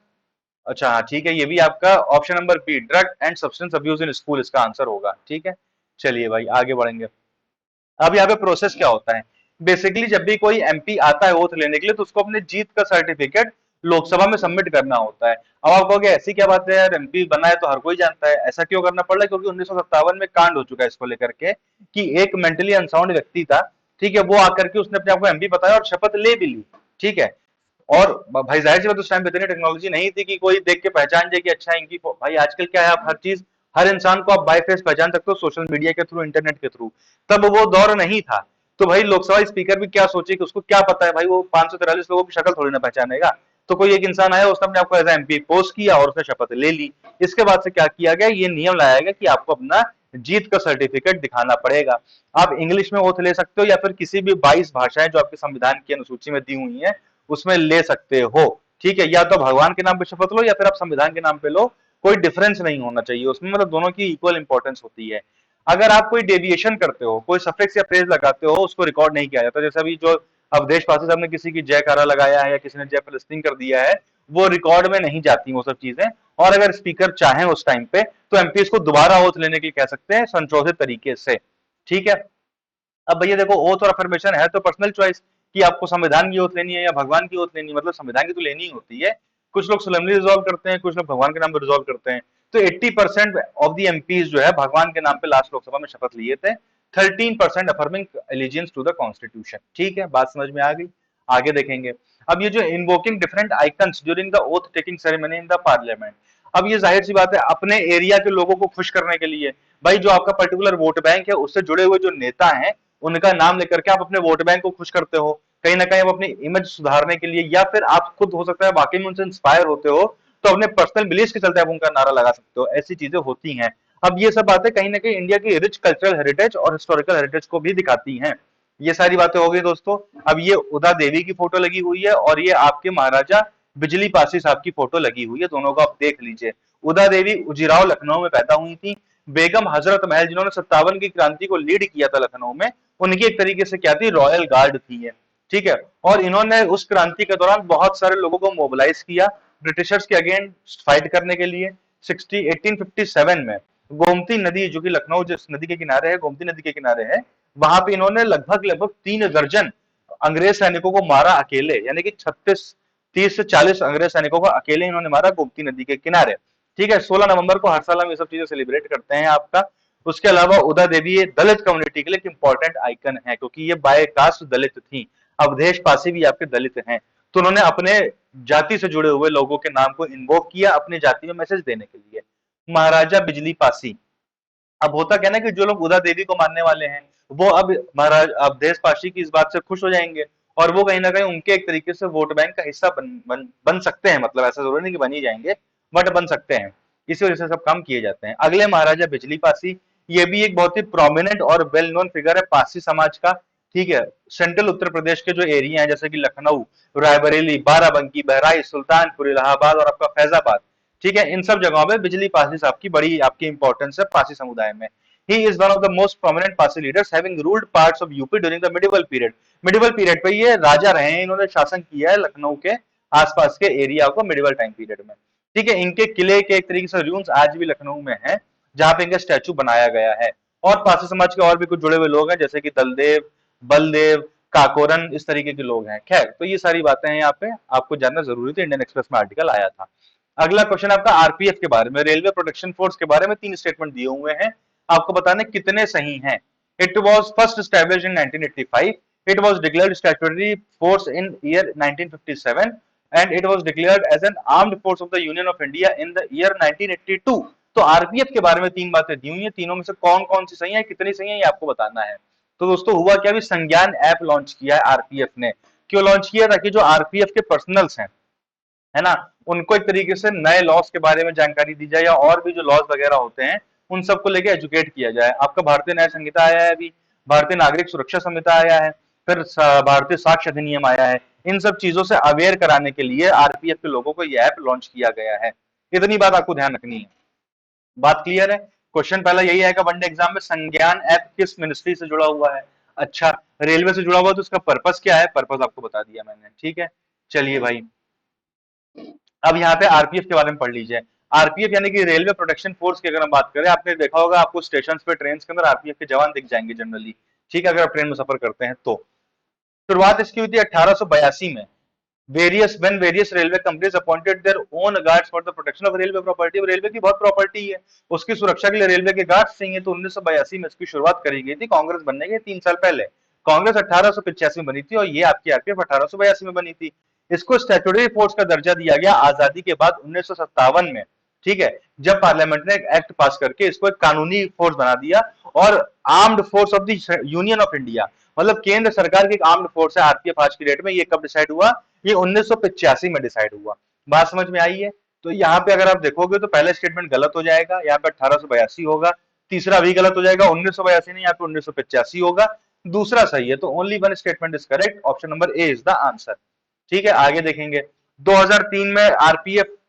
अच्छा हाँ ठीक है, ये भी आपका option number B, drug and substance abuse in school, इसका आंसर होगा। ठीक है, चलिए भाई आगे बढ़ेंगे। अब यहाँ पे प्रोसेस क्या होता है? बेसिकली जब भी कोई एमपी आता है ओथ लेने के लिए, तो उसको अपने जीत का सर्टिफिकेट लोकसभा में सबमिट करना होता है। अब आप कहोगे ऐसी क्या बात है यार, एमपी बना है तो हर कोई जानता है, ऐसा क्यों करना पड़ रहा है? क्योंकि 1957 में कांड हो चुका है इसको लेकर के कि एक मेंटली अनसाउंड व्यक्ति था, ठीक है, वो आकर के उसने अपने आप को एमपी बताया और शपथ ले भी ली। ठीक है, और भाई जाहिर सी बात उस टाइम पे इतनी टेक्नोलॉजी नहीं थी कि कोई देख के पहचान जाए कि अच्छा इनकी भाई आजकल क्या है, आप हर चीज हर इंसान को आप बाय फेस पहचान सकते हो सोशल मीडिया के थ्रू, इंटरनेट के थ्रू। तब वो दौर नहीं था। तो भाई लोकसभा स्पीकर भी क्या सोचे कि उसको क्या पता है भाई, वो 543 लोगों की शक्ल थोड़ी ना पहचानेगा। तो कोई एक इंसान आया, उसने अपने आपको एज एमपी पोस्ट किया और उसने शपथ ले ली। इसके बाद से क्या किया गया, ये नियम लाया गया कि आपको अपना जीत का सर्टिफिकेट दिखाना पड़ेगा। आप इंग्लिश में ओथ ले सकते हो या फिर किसी भी 22 भाषाएं जो आपके संविधान की अनुसूची में दी हुई है उसमें ले सकते हो। ठीक है, या तो भगवान के नाम पे शपथ लो या फिर आप संविधान के नाम पे लो, कोई डिफरेंस नहीं होना चाहिए उसमें, मतलब दोनों की इक्वल इंपॉर्टेंस होती है। अगर आप कोई डेविएशन करते हो, कोई सफिक्स या फ्रेज लगाते हो, उसको रिकॉर्ड नहीं किया जाता। जैसे अभी जो अवधेश पासी साहब ने किसी की जयकारा लगाया है या किसी ने जय फिलिस्तीन कर दिया है, वो रिकॉर्ड में नहीं जाती वो सब चीजें। और अगर स्पीकर चाहें उस टाइम पे तो एमपी को दोबारा ओथ लेने के लिए कह सकते हैं संशोधित तरीके से। ठीक है, अब भैया देखो ओथ और अफर्मेशन है तो पर्सनल चॉइस कि आपको संविधान की ओथ लेनी है या भगवान की ओथ लेनी है, मतलब संविधान की तो लेनी ही होती है। कुछ लोग सोलेमनली रिजॉल्व करते हैं, कुछ लोग भगवान के नाम पर रिजॉल्व करते हैं। तो 80% ऑफ द एमपीज जो है भगवान के नाम पे लास्ट लोकसभा में शपथ लिए थे। 13% affirming allegiance to the constitution. ठीक है, बात समझ में आ गई। आगे देखेंगे। अब ये जो invoking different icons during the oath taking ceremony in the parliament, अब ये जाहिर सी बात है अपने एरिया के लोगों को खुश करने के लिए, भाई जो आपका पर्टिकुलर वोट बैंक है उससे जुड़े हुए जो नेता हैं उनका नाम लेकर के आप अपने वोट बैंक को खुश करते हो, कहीं ना कहीं आप अपनी इमेज सुधारने के लिए, या फिर आप खुद हो सकता है वाकई में उनसे इंस्पायर होते हो तो अपने पर्सनल बिलीफ के चलते आप उनका नारा लगा सकते हो। ऐसी चीजें होती हैं। अब ये सब बातें कहीं ना कहीं इंडिया की रिच कल्चरल हेरिटेज और हिस्टोरिकल हेरिटेज को भी दिखाती हैं। ये सारी बातें हो गई दोस्तों। अब ये उदा देवी की फोटो लगी हुई है और ये आपके महाराजा बिजली पासी साहब की फोटो लगी हुई है, दोनों को आप देख लीजिए। उदा देवी उजिराव लखनऊ में पैदा हुई थी। बेगम हजरत महल जिन्होंने 57 की क्रांति को लीड किया था लखनऊ में, उनकी एक तरीके से क्या थी, रॉयल गार्ड थी ये। ठीक है, और इन्होंने उस क्रांति के दौरान बहुत सारे लोगों को मोबिलाइज किया ब्रिटिशर्स के अगेंस्ट फाइट करने के लिए। 1857 में गोमती नदी, जो कि लखनऊ जिस नदी के किनारे है, गोमती नदी के किनारे है, वहां पे इन्होंने लगभग लगभग 3 दर्जन अंग्रेज सैनिकों को मारा अकेले, यानी कि 30 से 40 अंग्रेज सैनिकों को अकेले इन्होंने मारा गोमती नदी के किनारे। ठीक है, 16 नवंबर को हर साल हम ये सब चीजें सेलिब्रेट करते हैं आपका। उसके अलावा उदा देवी ये दलित कम्युनिटी के लिए एक इंपॉर्टेंट आइकन है, क्योंकि ये बाय कास्ट दलित थी। अवधेश पासी भी आपके दलित हैं, तो उन्होंने अपने जाति से जुड़े हुए लोगों के नाम को इन्वोक किया अपनी जाति में मैसेज देने के लिए। महाराजा बिजली पासी, अब होता क्या ना कि जो लोग उदा देवी को मानने वाले हैं वो अब महाराज अवधेश पाशी की इस बात से खुश हो जाएंगे, और वो कहीं ना कहीं उनके एक तरीके से वोट बैंक का हिस्सा बन सकते हैं, मतलब ऐसा जरूरी नहीं कि बन ही जाएंगे, बट बन सकते हैं। इसी वजह से सब काम किए जाते हैं। अगले महाराजा बिजली पासी, ये भी एक बहुत ही प्रोमिनेंट और वेल नोन फिगर है पारसी समाज का। ठीक है, सेंट्रल उत्तर प्रदेश के जो एरिया है जैसे कि लखनऊ, रायबरेली, बाराबंकी, बहराइच, सुल्तानपुर, इलाहाबाद और आपका फैजाबाद, ठीक है, इन सब जगहों पे बिजली पासी साहब की बड़ी आपकी इंपॉर्टेंस है पारसी समुदाय में। He is one of the most prominent Parsi leaders, having ruled parts of UP during the medieval period. medieval period पे ये राजा रहे हैं, इन्होंने शासन किया है लखनऊ के आसपास के एरिया को medieval टाइम पीरियड में। ठीक है, इनके किले के एक तरीके से रून्स आज भी लखनऊ में हैं, जहां पे इनका स्टैचू बनाया गया है। और पारसी समाज के और भी कुछ जुड़े हुए लोग हैं जैसे कि दलदेव, बलदेव, काकोरन, इस तरीके के लोग हैं। खैर, तो ये सारी बातें हैं यहाँ पे, आपको जानना जरूरी थी, इंडियन एक्सप्रेस में आर्टिकल आया था। अगला क्वेश्चन आपका आरपीएफ के बारे में, रेलवे प्रोटेक्शन फोर्स के बारे में 3 स्टेटमेंट दिए हुए हैं, आपको बताने कितने सही हैं। It was first established in 1985, it was declared statutory force in year 1957 and it was declared as an armed force of the union of India in the year 1982। तो आरपीएफ के बारे में 3 बातें दी हुई हैं, तीनों में से कौन कौन सी सही है, कितनी सही है, ये आपको बताना है। तो दोस्तों हुआ क्या, भी संज्ञान ऐप लॉन्च किया है आरपीएफ ने। क्यों लॉन्च किया, ताकि जो आरपीएफ के पर्सनल्स हैं, है ना, उनको एक तरीके से नए लॉस के बारे में जानकारी दी जाए, या और भी जो लॉस वगैरह होते हैं उन सबको लेके एजुकेट किया जाए। आपका भारतीय न्याय संहिता आया है अभी, भारतीय नागरिक सुरक्षा संहिता आया है, फिर भारतीय साक्ष्य अधिनियम आया है। इन सब चीजों से अवेयर कराने के लिए आरपीएफ के लोगों को यह ऐप लॉन्च किया गया है। इतनी बात आपको ध्यान रखनी है। बात क्लियर है। क्वेश्चन पहला यही आएगा वनडे एग्जाम में, संज्ञान ऐप किस मिनिस्ट्री से जुड़ा हुआ है। अच्छा, रेलवे से जुड़ा हुआ, तो उसका पर्पस क्या है, पर्पस आपको बता दिया मैंने। ठीक है, चलिए भाई, अब यहाँ पे आरपीएफ के बारे में पढ़ लीजिए। आरपीएफ यानी कि रेलवे प्रोटेक्शन फोर्स की अगर हम बात करें, आपने देखा होगा आपको स्टेशन पे, ट्रेन के अंदर आरपीएफ के जवान दिख जाएंगे जनरली। ठीक है, अगर आप ट्रेन में सफर करते हैं तो। शुरुआत इसकी हुई थी 1882 में। Various railway companies appointed their own guards for the protection of railway property. Railway की बहुत प्रॉपर्टी है, उसकी सुरक्षा के लिए रेलवे के गार्ड्स चाहिए, तो 1982 में इसकी शुरुआत करी गई थी, कांग्रेस बनने के 3 साल पहले। कांग्रेस 1885 में बनी थी और ये आपकी आरपीएफ 1882 में बनी थी। इसको स्टैट्यूटरी फोर्स का दर्जा दिया गया आजादी के बाद 1957 में। ठीक है, जब पार्लियामेंट ने एक एक्ट पास करके इसको एक कानूनी फोर्स बना दिया, और armed force of the union of India, मतलब केंद्र सरकार की एक आर्म्ड फोर्स है आरपीएफ आज की डेट में। ये कब डिसाइड हुआ, ये 1985 में डिसाइड हुआ। बात समझ में आई है। तो यहाँ पे अगर आप देखोगे तो पहला स्टेटमेंट गलत हो जाएगा, यहाँ पे 1882 होगा, तीसरा भी गलत हो जाएगा, 1982 नहीं, यहाँ पे 1985 होगा, दूसरा सही है। तो only one statement is correct, option number A is the answer. ठीक है, आगे देखेंगे। 2003 में RPF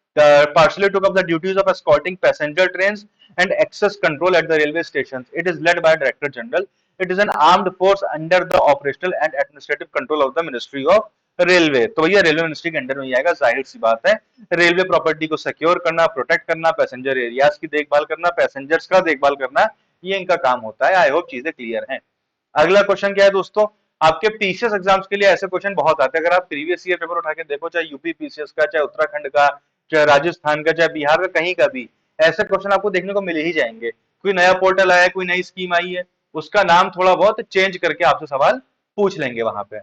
partially took up the duties of escorting passenger trains and access control at the railway stations. It is led by a director general. It is an armed force under the operational and administrative control of the Ministry of railway. तो भैया railway ministry के under में ही आएगा, जाहिर सी बात है। Railway property को secure करना, प्रोटेक्ट करना, पैसेंजर एरियाज की देखभाल करना, पैसेंजर्स का देखभाल करना, ये इनका काम होता है। आई होप चीजें क्लियर हैं। अगला क्वेश्चन क्या है दोस्तों, आपके पीसीएस एग्जाम्स के लिए ऐसे क्वेश्चन बहुत आते हैं। अगर आप प्रीवियस ईयर पेपर उठा के देखो, चाहे यूपी पीसीएस का, चाहे उत्तराखंड का, चाहे राजस्थान का, चाहे बिहार का, कहीं का भी ऐसे क्वेश्चन आपको देखने को मिल ही जाएंगे। कोई नया पोर्टल आया है, कोई नई स्कीम आई है, उसका नाम थोड़ा बहुत चेंज करके आपसे सवाल पूछ लेंगे वहां पे।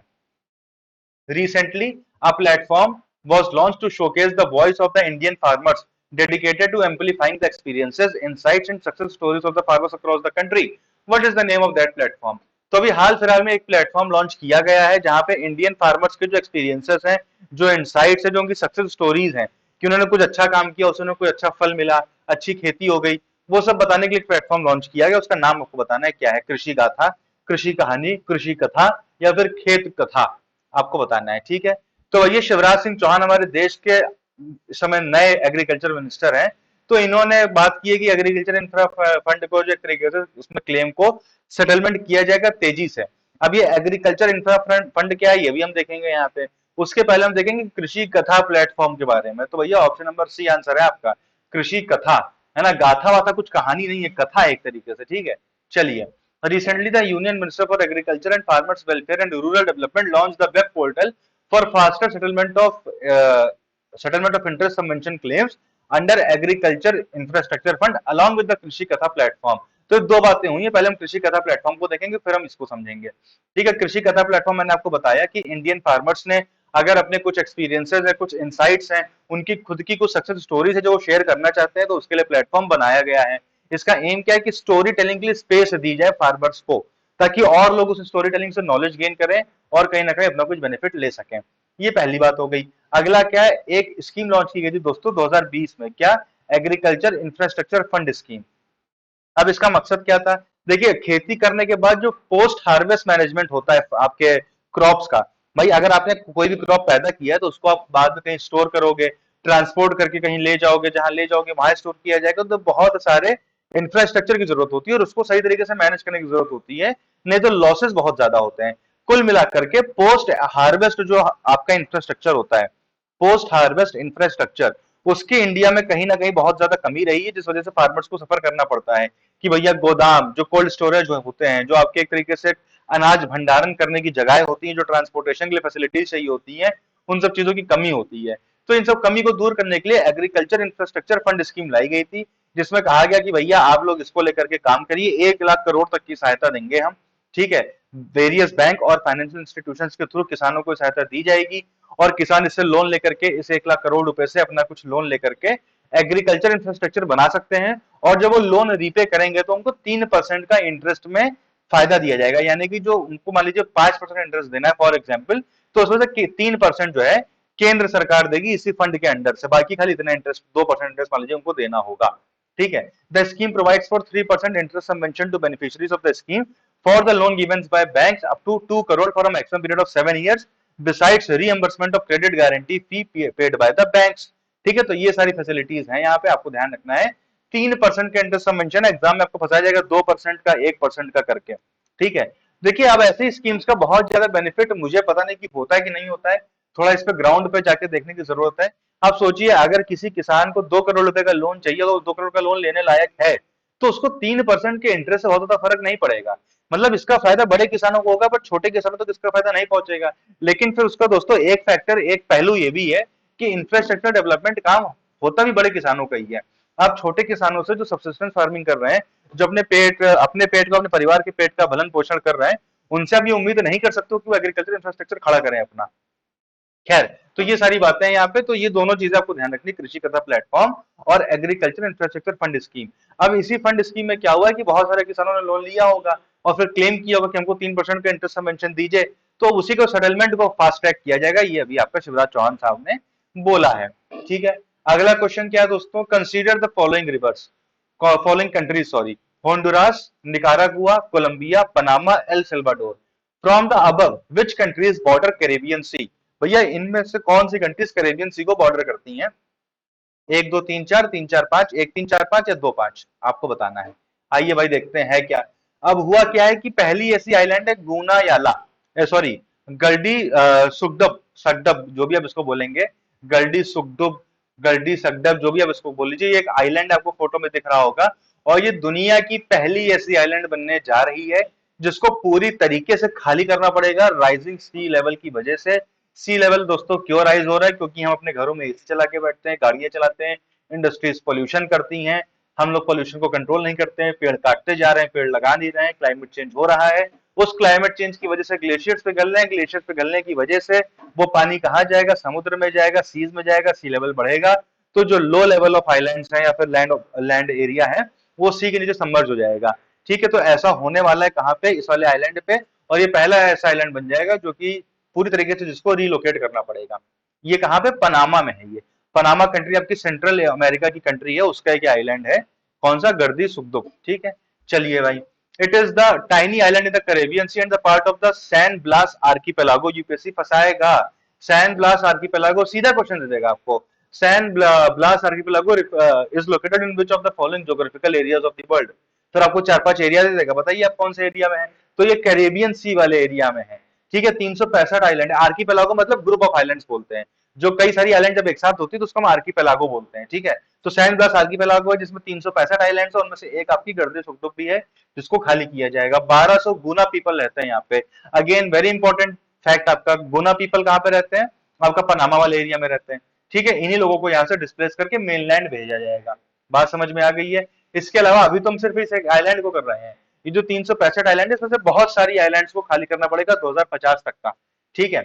Recently, a platform was launched to showcase the voice of the Indian farmers, dedicated to amplifying the experiences, insights and success stories of the farmers across the country. What is the name of that platform? तो अभी हाल फिलहाल में एक platform launch किया गया है जहां पे इंडियन फार्मर्स के जो एक्सपीरियंसेस हैं, जो इनसाइट्स हैं, जो उनकी सक्सेस स्टोरीज हैं, कि उन्होंने कुछ अच्छा काम किया, उसने कोई अच्छा फल मिला, अच्छी खेती हो गई, वो सब बताने के लिए प्लेटफॉर्म लॉन्च किया गया। उसका नाम आपको बताना है क्या है, कृषि गाथा, कृषि कहानी, कृषि कथा, या फिर खेत कथा, आपको बताना है। ठीक है, तो ये शिवराज सिंह चौहान हमारे देश के इस समय नए एग्रीकल्चर मिनिस्टर हैं। तो इन्होंने बात की है कि एग्रीकल्चर इंफ्रा फंड को जो तरीके से उसमें क्लेम को सेटलमेंट किया जाएगा तेजी से। अब ये एग्रीकल्चर इंफ्रा फंड क्या है, ये भी हम देखेंगे यहाँ पे। उसके पहले हम देखेंगे कृषि कथा प्लेटफॉर्म के बारे में। तो भैया ऑप्शन नंबर सी आंसर है आपका, कृषि कथा, है ना, गाथा वाथा कुछ कहानी नहीं है, कथा एक तरीके से। ठीक है, चलिए। Recently, the Union Minister for Agriculture and Farmers Welfare and Rural Development launched the web portal for faster settlement of interest subvention claims under Agriculture Infrastructure Fund along with the कृषि कथा प्लेटफॉर्म। तो दो बातें हुई हैं, पहले हम कृषि कथा प्लेटफॉर्म को देखेंगे, फिर हम इसको समझेंगे। ठीक है, कृषि कथा प्लेटफॉर्म मैंने आपको बताया कि इंडियन फार्मर्स ने अगर अपने कुछ एक्सपीरियंसेस है, कुछ इनसाइट्स हैं, उनकी खुद की कुछ सक्सेस स्टोरीज है जो वो शेयर करना चाहते हैं, तो उसके लिए प्लेटफॉर्म बनाया गया है। इसका एम क्या है कि स्टोरी टेलिंग के लिए स्पेस दी जाए फार्मर्स को, ताकि और लोग उस स्टोरी टेलिंग से नॉलेज गेन करें और कहीं ना कहीं अपना कुछ बेनिफिट ले सकें। ये पहली बात हो गई। अगला क्या है, एक स्कीम लॉन्च की गई थी दोस्तों 2020 में, क्या, एग्रीकल्चर इंफ्रास्ट्रक्चर फंड स्कीम। अब इसका मकसद क्या था, देखिए खेती करने के बाद जो पोस्ट हार्वेस्ट मैनेजमेंट होता है आपके क्रॉप्स का, भाई अगर आपने कोई भी क्रॉप पैदा किया है तो उसको आप बाद में कहीं स्टोर करोगे, ट्रांसपोर्ट करके कहीं ले जाओगे, जहां ले जाओगे वहां स्टोर किया जाएगा, तो बहुत सारे इंफ्रास्ट्रक्चर की जरूरत होती है और उसको सही तरीके से मैनेज करने की जरूरत होती है, नहीं तो लॉसेस बहुत ज्यादा होते हैं। कुल मिलाकर के पोस्ट हार्वेस्ट जो आपका इंफ्रास्ट्रक्चर होता है, पोस्ट हार्वेस्ट इंफ्रास्ट्रक्चर, उसकी इंडिया में कहीं ना कहीं बहुत ज्यादा कमी रही है, जिस वजह से फार्मर्स को सफर करना पड़ता है कि भैया गोदाम, जो कोल्ड स्टोरेज होते हैं, जो आपके एक तरीके से अनाज भंडारण करने की जगह होती है, जो ट्रांसपोर्टेशन के लिए फैसिलिटीज चाहिए होती है, उन सब चीजों की कमी होती है। तो इन सब कमी को दूर करने के लिए एग्रीकल्चर इंफ्रास्ट्रक्चर फंड स्कीम लाई गई थी, जिसमें कहा गया कि भैया आप लोग इसको लेकर के काम करिए, 1 लाख करोड़ तक की सहायता देंगे हम, ठीक है। वेरियस बैंक और फाइनेंशियल इंस्टीट्यूशंस के थ्रू किसानों को सहायता दी जाएगी, और किसान इससे लोन लेकर के, इस 1 लाख करोड़ रुपए से अपना कुछ लोन लेकर के एग्रीकल्चर इंफ्रास्ट्रक्चर बना सकते हैं। और जब वो लोन रीपे करेंगे तो उनको 3% का इंटरेस्ट में फायदा दिया जाएगा, यानी कि जो उनको मान लीजिए 5% इंटरेस्ट देना है फॉर एग्जाम्पल, तो उसमें से 3% जो है केंद्र सरकार देगी इसी फंड के अंडर से, बाकी खाली इतना इंटरेस्ट, 2% इंटरेस्ट मान लीजिए उनको देना होगा, ठीक है। The scheme provides for 3% interest subvention to beneficiaries of the scheme for the loan given by banks up to 2 crore for a maximum period of 7 years besides reimbursement of credit guarantee fee paid by the banks, ठीक है। तो ये सारी facilities हैं यहाँ पे, आपको ध्यान रखना है। 3% का इंटरेस्ट सबवेंशन, एग्जाम में आपको फंसाया जाएगा 2% का, 1% का करके, ठीक है। देखिए अब ऐसी स्कीम्स का बहुत ज्यादा बेनिफिट मुझे पता नहीं कि होता है कि नहीं होता है, थोड़ा इस पे ग्राउंड पे जाके देखने की जरूरत है। आप सोचिए अगर किसी किसान को 2 करोड़ रुपए का लोन चाहिए, तो 2 करोड़ का लोन लेने लायक है, तो उसको 3% के इंटरेस्ट से बहुत ज्यादा फर्क नहीं पड़ेगा। मतलब इसका फायदा बड़े किसानों को होगा, पर छोटे किसानों तक इसका फायदा नहीं पहुंचेगा। लेकिन फिर उसका दोस्तों एक फैक्टर, एक पहलू ये भी है कि इंफ्रास्ट्रक्चर डेवलपमेंट काम होता भी बड़े किसानों का ही है। आप छोटे किसानों से जो सब्सिस्टेंस फार्मिंग कर रहे हैं, जो अपने पेट को, अपने परिवार के पेट का भरण पोषण कर रहे हैं, उनसे आप ये उम्मीद नहीं कर सकते हो कि वो एग्रीकल्चर इंफ्रास्ट्रक्चर खड़ा करें अपना। खैर, तो ये सारी बातें हैं यहाँ पे, तो ये दोनों चीजें आपको ध्यान रखनी, कृषि कथा प्लेटफॉर्म और एग्रीकल्चर इंफ्रास्ट्रक्चर फंड स्कीम। अब इसी फंड स्कीम में क्या हुआ है कि बहुत सारे किसानों ने लोन लिया होगा और फिर क्लेम किया होगा कि हमको 3% का इंटरेस्ट सबवेंशन दीजिए, तो उसी को सेटलमेंट को फास्ट ट्रैक किया जाएगा, ये अभी आपका शिवराज चौहान साहब ने बोला है, ठीक है। अगला क्वेश्चन क्या है दोस्तों, consider the following rivers, following countries, sorry, Honduras, Nicaragua, Colombia, Panama, El Salvador. From the above which countries border Caribbean sea, भैया इनमें से कौन सी कंट्रीज कैरेबियन सी को बॉर्डर करती हैं? 1 2 3 4, 3 4 5, 1 3 4 5 या 2 5, आपको बताना है। आइए भाई देखते हैं है क्या। अब हुआ क्या है कि पहली ऐसी आइलैंड है गुना याला, सॉरी, गल्डी सुगडब सगडब, जो भी आप इसको बोलेंगे, गल्डी सुगडुब, गल्डी सगडब, जो भी आप इसको बोल लीजिए, ये एक आइलैंड आपको फोटो में दिख रहा होगा, और ये दुनिया की पहली ऐसी आइलैंड बनने जा रही है, जिसको पूरी तरीके से खाली करना पड़ेगा राइजिंग सी लेवल की वजह से। सी लेवल दोस्तों क्यों राइज हो रहा है? क्योंकि हम अपने घरों में एसी चला के बैठते हैं, गाड़ियां चलाते हैं, इंडस्ट्रीज पोल्यूशन करती हैं, हम लोग पोल्यूशन को कंट्रोल नहीं करते हैं, पेड़ काटते जा रहे हैं, पेड़ लगा नहीं रहे हैं, क्लाइमेट चेंज हो रहा है। उस क्लाइमेट चेंज की वजह से ग्लेशियर्स पिघल रहे हैं, ग्लेशियर्स पिघलने की वजह से वो पानी कहाँ जाएगा? समुद्र में जाएगा, सीज में जाएगा, सी लेवल बढ़ेगा, तो जो लो लेवल ऑफ आइलैंड्स हैं या फिर लैंड एरिया है, वो सी के नीचे सबमर्ज हो जाएगा, ठीक है। तो ऐसा होने वाला है कहाँ पे? इस वाले आइलैंड पे, और ये पहला ऐसा आइलैंड बन जाएगा जो कि पूरी तरीके से जिसको रिलोकेट करना पड़ेगा। ये कहाँ पे? पनामा में है। ये पनामा कंट्री आपकी सेंट्रल अमेरिका की कंट्री है, उसका एक आइलैंड है, कौन सा? गर्दी सुखदुख, ठीक है। चलिए भाई, it is the tiny island in the Caribbean sea and the part of the San Blas archipelago. UPSC फंसाएगा, सैन ब्लास आर्कीपेलागो सीधा क्वेश्चन दे देगा आपको। San Blas archipelago is located in which of the following geographical areas of the world. फिर आपको 4 5 area दे देगा, बताइए आप कौन से एरिया में है? तो ये कैरेबियन सी वाले एरिया में है, ठीक है। 365 आइलैंड है। आर्कीपेलागो मतलब ग्रुप ऑफ आइलैंड्स बोलते हैं, जो कई सारी आइलैंड जब एक साथ होती है तो उसको हम आर्कीपेलागो बोलते हैं, ठीक है। तो सैन ब्लास आर्कीपेलागो है जिसमें 365 आइलैंड्स है, उनमें से एक आपकी गर्दे सुखदुप भी है, जिसको खाली किया जाएगा। 1200 गुना पीपल रहते हैं यहाँ पे। अगेन वेरी इंपॉर्टेंट फैक्ट, आपका गुना पीपल कहाँ पे रहते हैं? आपका पनामा वाले एरिया में रहते हैं, ठीक है। इन्हीं लोगों को यहाँ से डिस्प्लेस करके मेनलैंड भेजा जाएगा। बात समझ में आ गई है? इसके अलावा अभी तो हम सिर्फ इस एक आइलैंड को कर रहे हैं, ये जो 365 आइलैंड है, इसमें से बहुत सारी आइलैंड्स को खाली करना पड़ेगा 2050 तक का, ठीक है।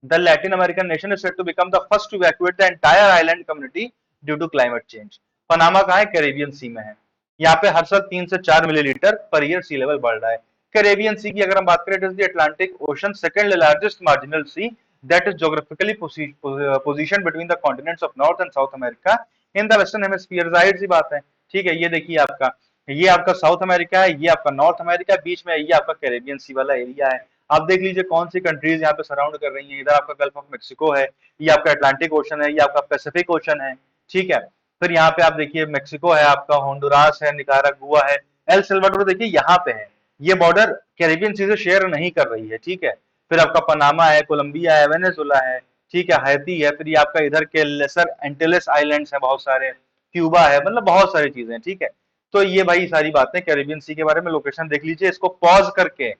The Latin American nation is set to become the first to evacuate the entire island community due to climate change. Panama कहाँ है? कैरेबियन सी में है। यहाँ पे हर साल 3 से 4 मिलीलीटर पर ईयर सी लेवल बढ़ रहा है। कैरेबियन सी की अगर हम बात करें, it is the Atlantic ocean second largest marginal see that is geographically position between the continents of north and south America in the western hemisphere. जाहिर सी बात है, ठीक है। ये देखिए आपका, ये आपका साउथ अमेरिका है, ये आपका नॉर्थ अमेरिका, बीच में ये आपका कैरेबियन सी वाला एरिया है। आप देख लीजिए कौन सी कंट्रीज यहाँ पे सराउंड कर रही हैं। इधर आपका गल्फ ऑफ मेक्सिको है, ये आपका अटलांटिक ओशन है, ये आपका पैसिफिक ओशन है, ठीक है। फिर यहाँ पे आप देखिए मेक्सिको है, आपका होंडुरास है, निकारागुआ है, एल सल्वाडोर देखिए यहाँ पे है। ये बॉर्डर कैरेबियन सी से शेयर नहीं कर रही है, ठीक है। फिर आपका पनामा है, कोलंबिया है, वेनेजुला है, ठीक है, हैती है। फिर ये आपका इधर के लेसर एंटिलेस आइलैंड्स हैं बहुत सारे, क्यूबा है, मतलब बहुत सारी चीजें हैं, ठीक है। तो ये भाई सारी बातें कैरेबियन सी के बारे में। लोकेशन देख लीजिए, इसको पॉज करके।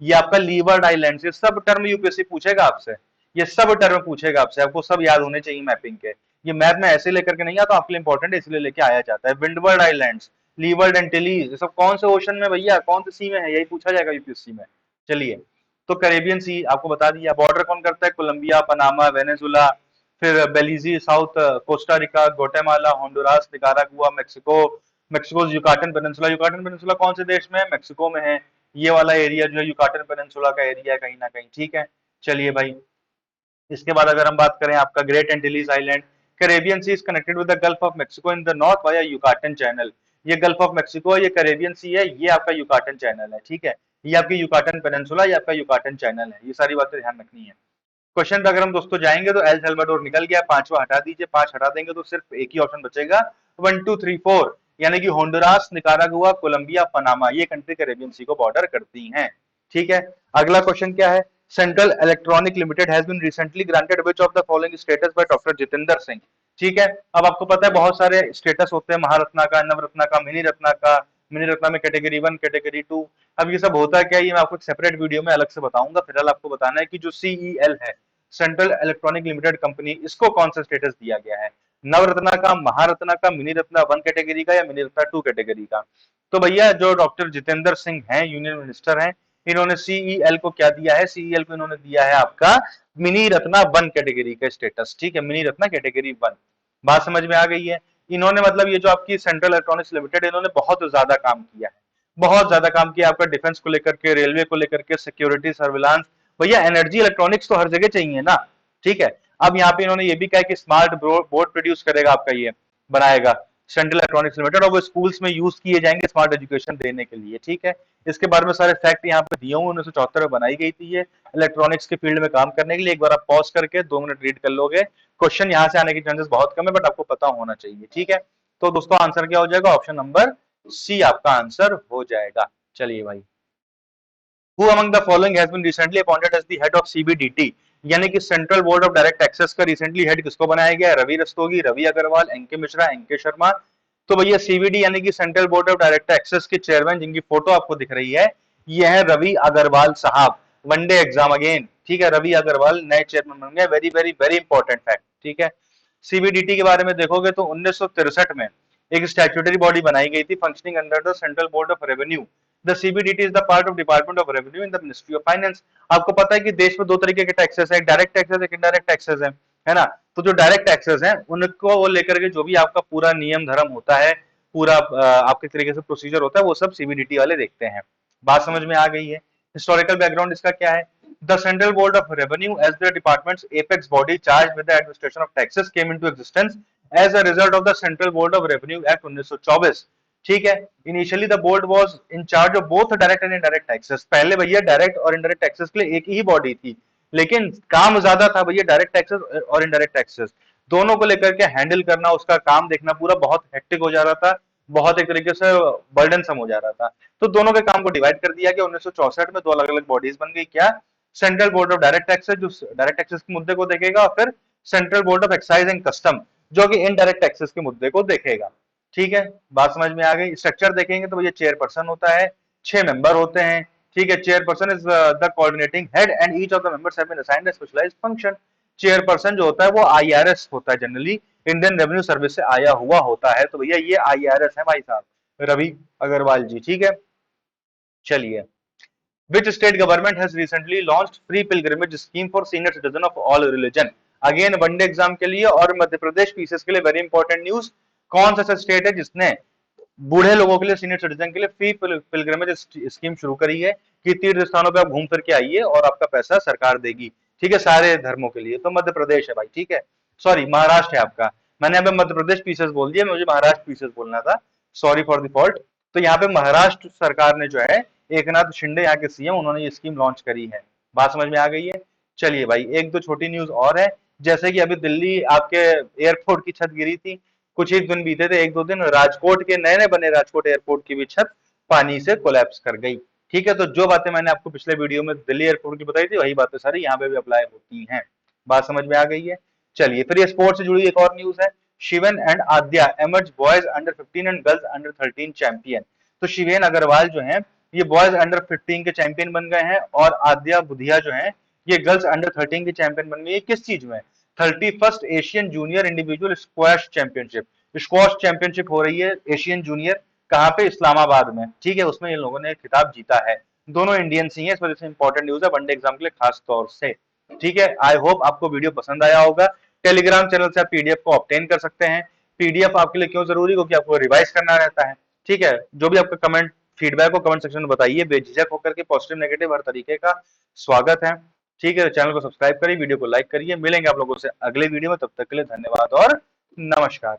ये आपका लीवर्ड आइलैंड, ये सब टर्म यूपीएससी पूछेगा आपसे, ये सब टर्म पूछेगा आपसे, आपको सब याद होने चाहिए मैपिंग के। ये मैप में ऐसे लेकर के नहीं आता, आपके लिए इंपॉर्टेंट है इसलिए लेके आया जाता है। विंडवर्ड आइलैंड्स, लीवर्ड एंटिलीज, ये सब कौन से ओशन में भैया, कौन से सी में है, यही पूछा जाएगा यूपीएससी में। चलिए, तो कैरेबियन सी आपको बता दिया। बॉर्डर कौन करता है? कोलंबिया, पनामा, वेनेजुला, फिर Belize, south Costa Rica, Guatemala, Honduras, Nicaragua, Mexico, Mexico Yucatan peninsula. Yucatan peninsula कौन से देश में है? मेक्सिको में है। ये वाला एरिया जो है युकाटन पेनिनसुला का एरिया है कहीं ना कहीं, ठीक है। चलिए भाई, इसके बाद अगर हम बात करें आपका great Antilles island, Caribbean sea is connected with the gulf of Mexico in the north via Yucatan channel. ये गल्फ ऑफ मेक्सिको है, ये कैरेबियन सी है, ये आपका युकाटन चैनल है, ठीक है। ये आपकी युकाटन पेनिनसुला, ये आपका युकाटन चैनल है। ये सारी बातें ध्यान रखनी है। क्वेश्चन पे अगर हम दोस्तों जाएंगे तो एल सल्वाडोर निकल गया, पांचवा हटा दीजिए, पांच हटा देंगे तो सिर्फ एक ही ऑप्शन बचेगा, 1 2 3 4, यानी कि होंडुरास, निकारागुआ, कोलंबिया, पनामा, ये कंट्री कैरेबियन सी को बॉर्डर करती हैं, ठीक है। अगला क्वेश्चन क्या है? Central electronic limited has been recently granted which of the following status by doctor Jitendra Singh. ठीक है, अब आपको पता है बहुत सारे स्टेटस होते हैं, महारत्ना का, नवरत्ना का, मिनी रत्ना का। मिनी रत्ना में कैटेगरी 1, कैटेगरी 2। अब ये सब होता क्या है, ये मैं आपको एक सेपरेट वीडियो में अलग से बताऊंगा। फिलहाल आपको बताना है कि जो सीईएल है, सेंट्रल इलेक्ट्रॉनिक लिमिटेड कंपनी, इसको कौन सा स्टेटस दिया गया है? नवरत्ना का, महारत्ना का, मिनी रत्ना 1 कैटेगरी का, या मिनी रत्ना 2 कैटेगरी का? तो भैया जो डॉक्टर जितेंद्र सिंह हैं, यूनियन मिनिस्टर हैं, इन्होंने सीईएल को क्या दिया है? सीईएल को इन्होंने दिया है आपका मिनी रत्ना 1 कैटेगरी का स्टेटस, ठीक है, मिनी रत्ना कैटेगरी 1। बात समझ में आ गई है? इन्होंने मतलब ये जो आपकी सेंट्रल इलेक्ट्रॉनिक्स लिमिटेड, इन्होंने बहुत ज्यादा काम किया है, बहुत ज्यादा काम किया आपका डिफेंस को लेकर के, रेलवे को लेकर के, सिक्योरिटी, सर्विलांस। भैया एनर्जी इलेक्ट्रॉनिक्स तो हर जगह चाहिए ना, ठीक है। अब यहाँ पे इन्होंने ये भी कहा कि स्मार्ट बोर्ड प्रोड्यूस करेगा आपका, ये बनाएगा सेंट्रल इलेक्ट्रॉनिक्स लिमिटेड, और वो स्कूल्स में यूज किए जाएंगे स्मार्ट एजुकेशन देने के लिए, ठीक है। इसके बारे में सारे फैक्ट यहाँ पे दिए हुए, 1974 में बनाई गई थी ये, इलेक्ट्रॉनिक्स के फील्ड में काम करने के लिए। एक बार आप पॉज करके 2 मिनट रीड कर लोगे, क्वेश्चन यहाँ से आने की चांसेस बहुत कम है, बट आपको पता होना चाहिए, ठीक है। तो दोस्तों आंसर क्या हो जाएगा? ऑप्शन नंबर सी आपका आंसर हो जाएगा। चलिए भाई, Who among the following has been recently appointed as the head of CBDT? यानी कि central board of direct taxes का रिसेंटली हेड किसको बनाया गया? Ravi Rastogi, Ravi Agarwal, NK Mishra, NK Sharma. तो भैया सीबीडी यानी कि central board of direct taxes के चेयरमैन, जिनकी फोटो आपको दिख रही है, ये है रवि अग्रवाल साहब। वनडे एग्जाम अगेन, ठीक है, रवि अग्रवाल नए चेयरमैन बन गए। Very very very important fact, ठीक है। सीबीडीटी के बारे में देखोगे तो 1963 में एक स्टैट्यूटरी बॉडी बनाई गई थी, functioning under the central board of revenue. The CBDT is the part of department of revenue in the ministry of finance. आपको पता है कि देश में 2 तरीके के टैक्सेस हैं, डायरेक्ट टैक्सेस, एक इनडायरेक्ट टैक्सेस है ना। तो जो डायरेक्ट टैक्सेस हैं उनको वो लेकर के जो भी आपका पूरा नियम धर्म होता है, पूरा आपके तरीके से प्रोसीजर होता है, वो सब सीबीडीटी वाले देखते हैं। बात समझ में आ गई है? हिस्टोरिकल बैकग्राउंड इसका क्या है? The Central Board of Revenue, as the department's apex body charged with the administration of taxes, came into existence as a result of the Central Board of Revenue Act 1924। ठीक है, initially the board was in charge of both direct and indirect taxes. पहले भैया direct और indirect taxes के लिए एक ही body थी, लेकिन काम ज्यादा था भैया डायरेक्ट टैक्सेस और इनडायरेक्ट टैक्सेस दोनों को लेकर के हैंडल करना, उसका काम देखना पूरा बहुत हेक्टिक हो जा रहा था, बहुत एक तरीके से बर्डनसम हो जा रहा था। तो दोनों के काम को डिवाइड कर दिया गया 1964 में, 2 अलग अलग बॉडीज बन गई। क्या? Central board of direct taxes, जो डायरेक्ट टैक्सेस के मुद्दे को देखेगा, और फिर central board of excise and custom, जो कि इनडायरेक्ट टैक्सेस के मुद्दे को देखेगा। ठीक है, बात समझ में आ गई? स्ट्रक्चर देखेंगे तो भैया चेयरपर्सन होता है, 6 मेंबर होते हैं, ठीक है। Chairperson is the coordinating head and each of the members have been assigned a specialized function. Chairperson जो होता है वो आईआरएस होता है, जनरली इंडियन रेवेन्यू सर्विस से आया हुआ होता है। तो भैया ये आईआरएस है भाई साहब, रवि अग्रवाल जी, ठीक है। चलिए, which state government has recently launched free pilgrimage scheme for senior citizen of all religion? Again one day exam के लिए और मध्य प्रदेश पीसीएस के लिए वेरी इंपॉर्टेंट न्यूज। कौन सा स्टेट है जिसने बूढ़े लोगों के लिए, सीनियर सिटीजन के लिए फ्री पिलग्रिमेज स्कीम शुरू करी है कि तीर्थ स्थानों पे आप घूम फिर के आइए और आपका पैसा सरकार देगी। ठीक है, सारे धर्मों के लिए। तो मध्य प्रदेश है भाई, ठीक है, सॉरी महाराष्ट्र है आपका। मैंने यहाँ पे मध्य प्रदेश पीसेस बोल दिया, मुझे महाराष्ट्र पीसेस बोलना था, सॉरी फॉर द फॉल्ट। तो यहाँ पे महाराष्ट्र सरकार ने जो है, एकनाथ शिंदे यहाँ के सीएम, उन्होंने ये स्कीम लॉन्च करी है। बात समझ में आ गई है। चलिए भाई, एक दो छोटी न्यूज और है। जैसे कि अभी दिल्ली आपके एयरपोर्ट की छत गिरी थी, कुछ ही दिन बीते थे, एक दो दिन, राजकोट के नए नए बने राजकोट एयरपोर्ट की भी छत पानी से कोलैप्स कर गई। ठीक है, तो जो बातें मैंने आपको पिछले वीडियो में दिल्ली एयरपोर्ट की बताई थी, वही बातें सारी यहाँ पे भी अप्लाई होती हैं। बात समझ में आ गई है। चलिए, फिर ये स्पोर्ट्स से जुड़ी एक और न्यूज है। Shivan and Aadya emerge boys under 15 and girls under 13 champion. तो शिवेन अग्रवाल जो है, ये बॉयज अंडर 15 के चैंपियन बन गए हैं, और आद्या बुधिया जो है, ये गर्ल्स अंडर 13 की चैंपियन बन गई है। किस चीज में? 31st Asian junior individual squash championship. Squash championship हो रही है एशियन जूनियर, कहाँ पे? इस्लामाबाद में। ठीक है, उसमें इन लोगों ने खिताब जीता है। दोनों इंडियंस ही हैं, इस वजह से इंपॉर्टेंट न्यूज है वनडे एग्जाम के लिए खास तौर से। ठीक है, आई होप आपको वीडियो पसंद आया होगा। टेलीग्राम चैनल से आप पीडीएफ को ऑब्टेन कर सकते हैं। पीडीएफ आपके लिए क्यों जरूरी? क्योंकि आपको रिवाइज करना रहता है। ठीक है, जो भी आपका कमेंट फीडबैक हो कमेंट सेक्शन में बताइए, बेझिझक होकर के, पॉजिटिव नेगेटिव हर तरीके का स्वागत है। ठीक है, चैनल को सब्सक्राइब करिए, वीडियो को लाइक करिए। मिलेंगे आप लोगों से अगले वीडियो में, तब तक के लिए धन्यवाद और नमस्कार।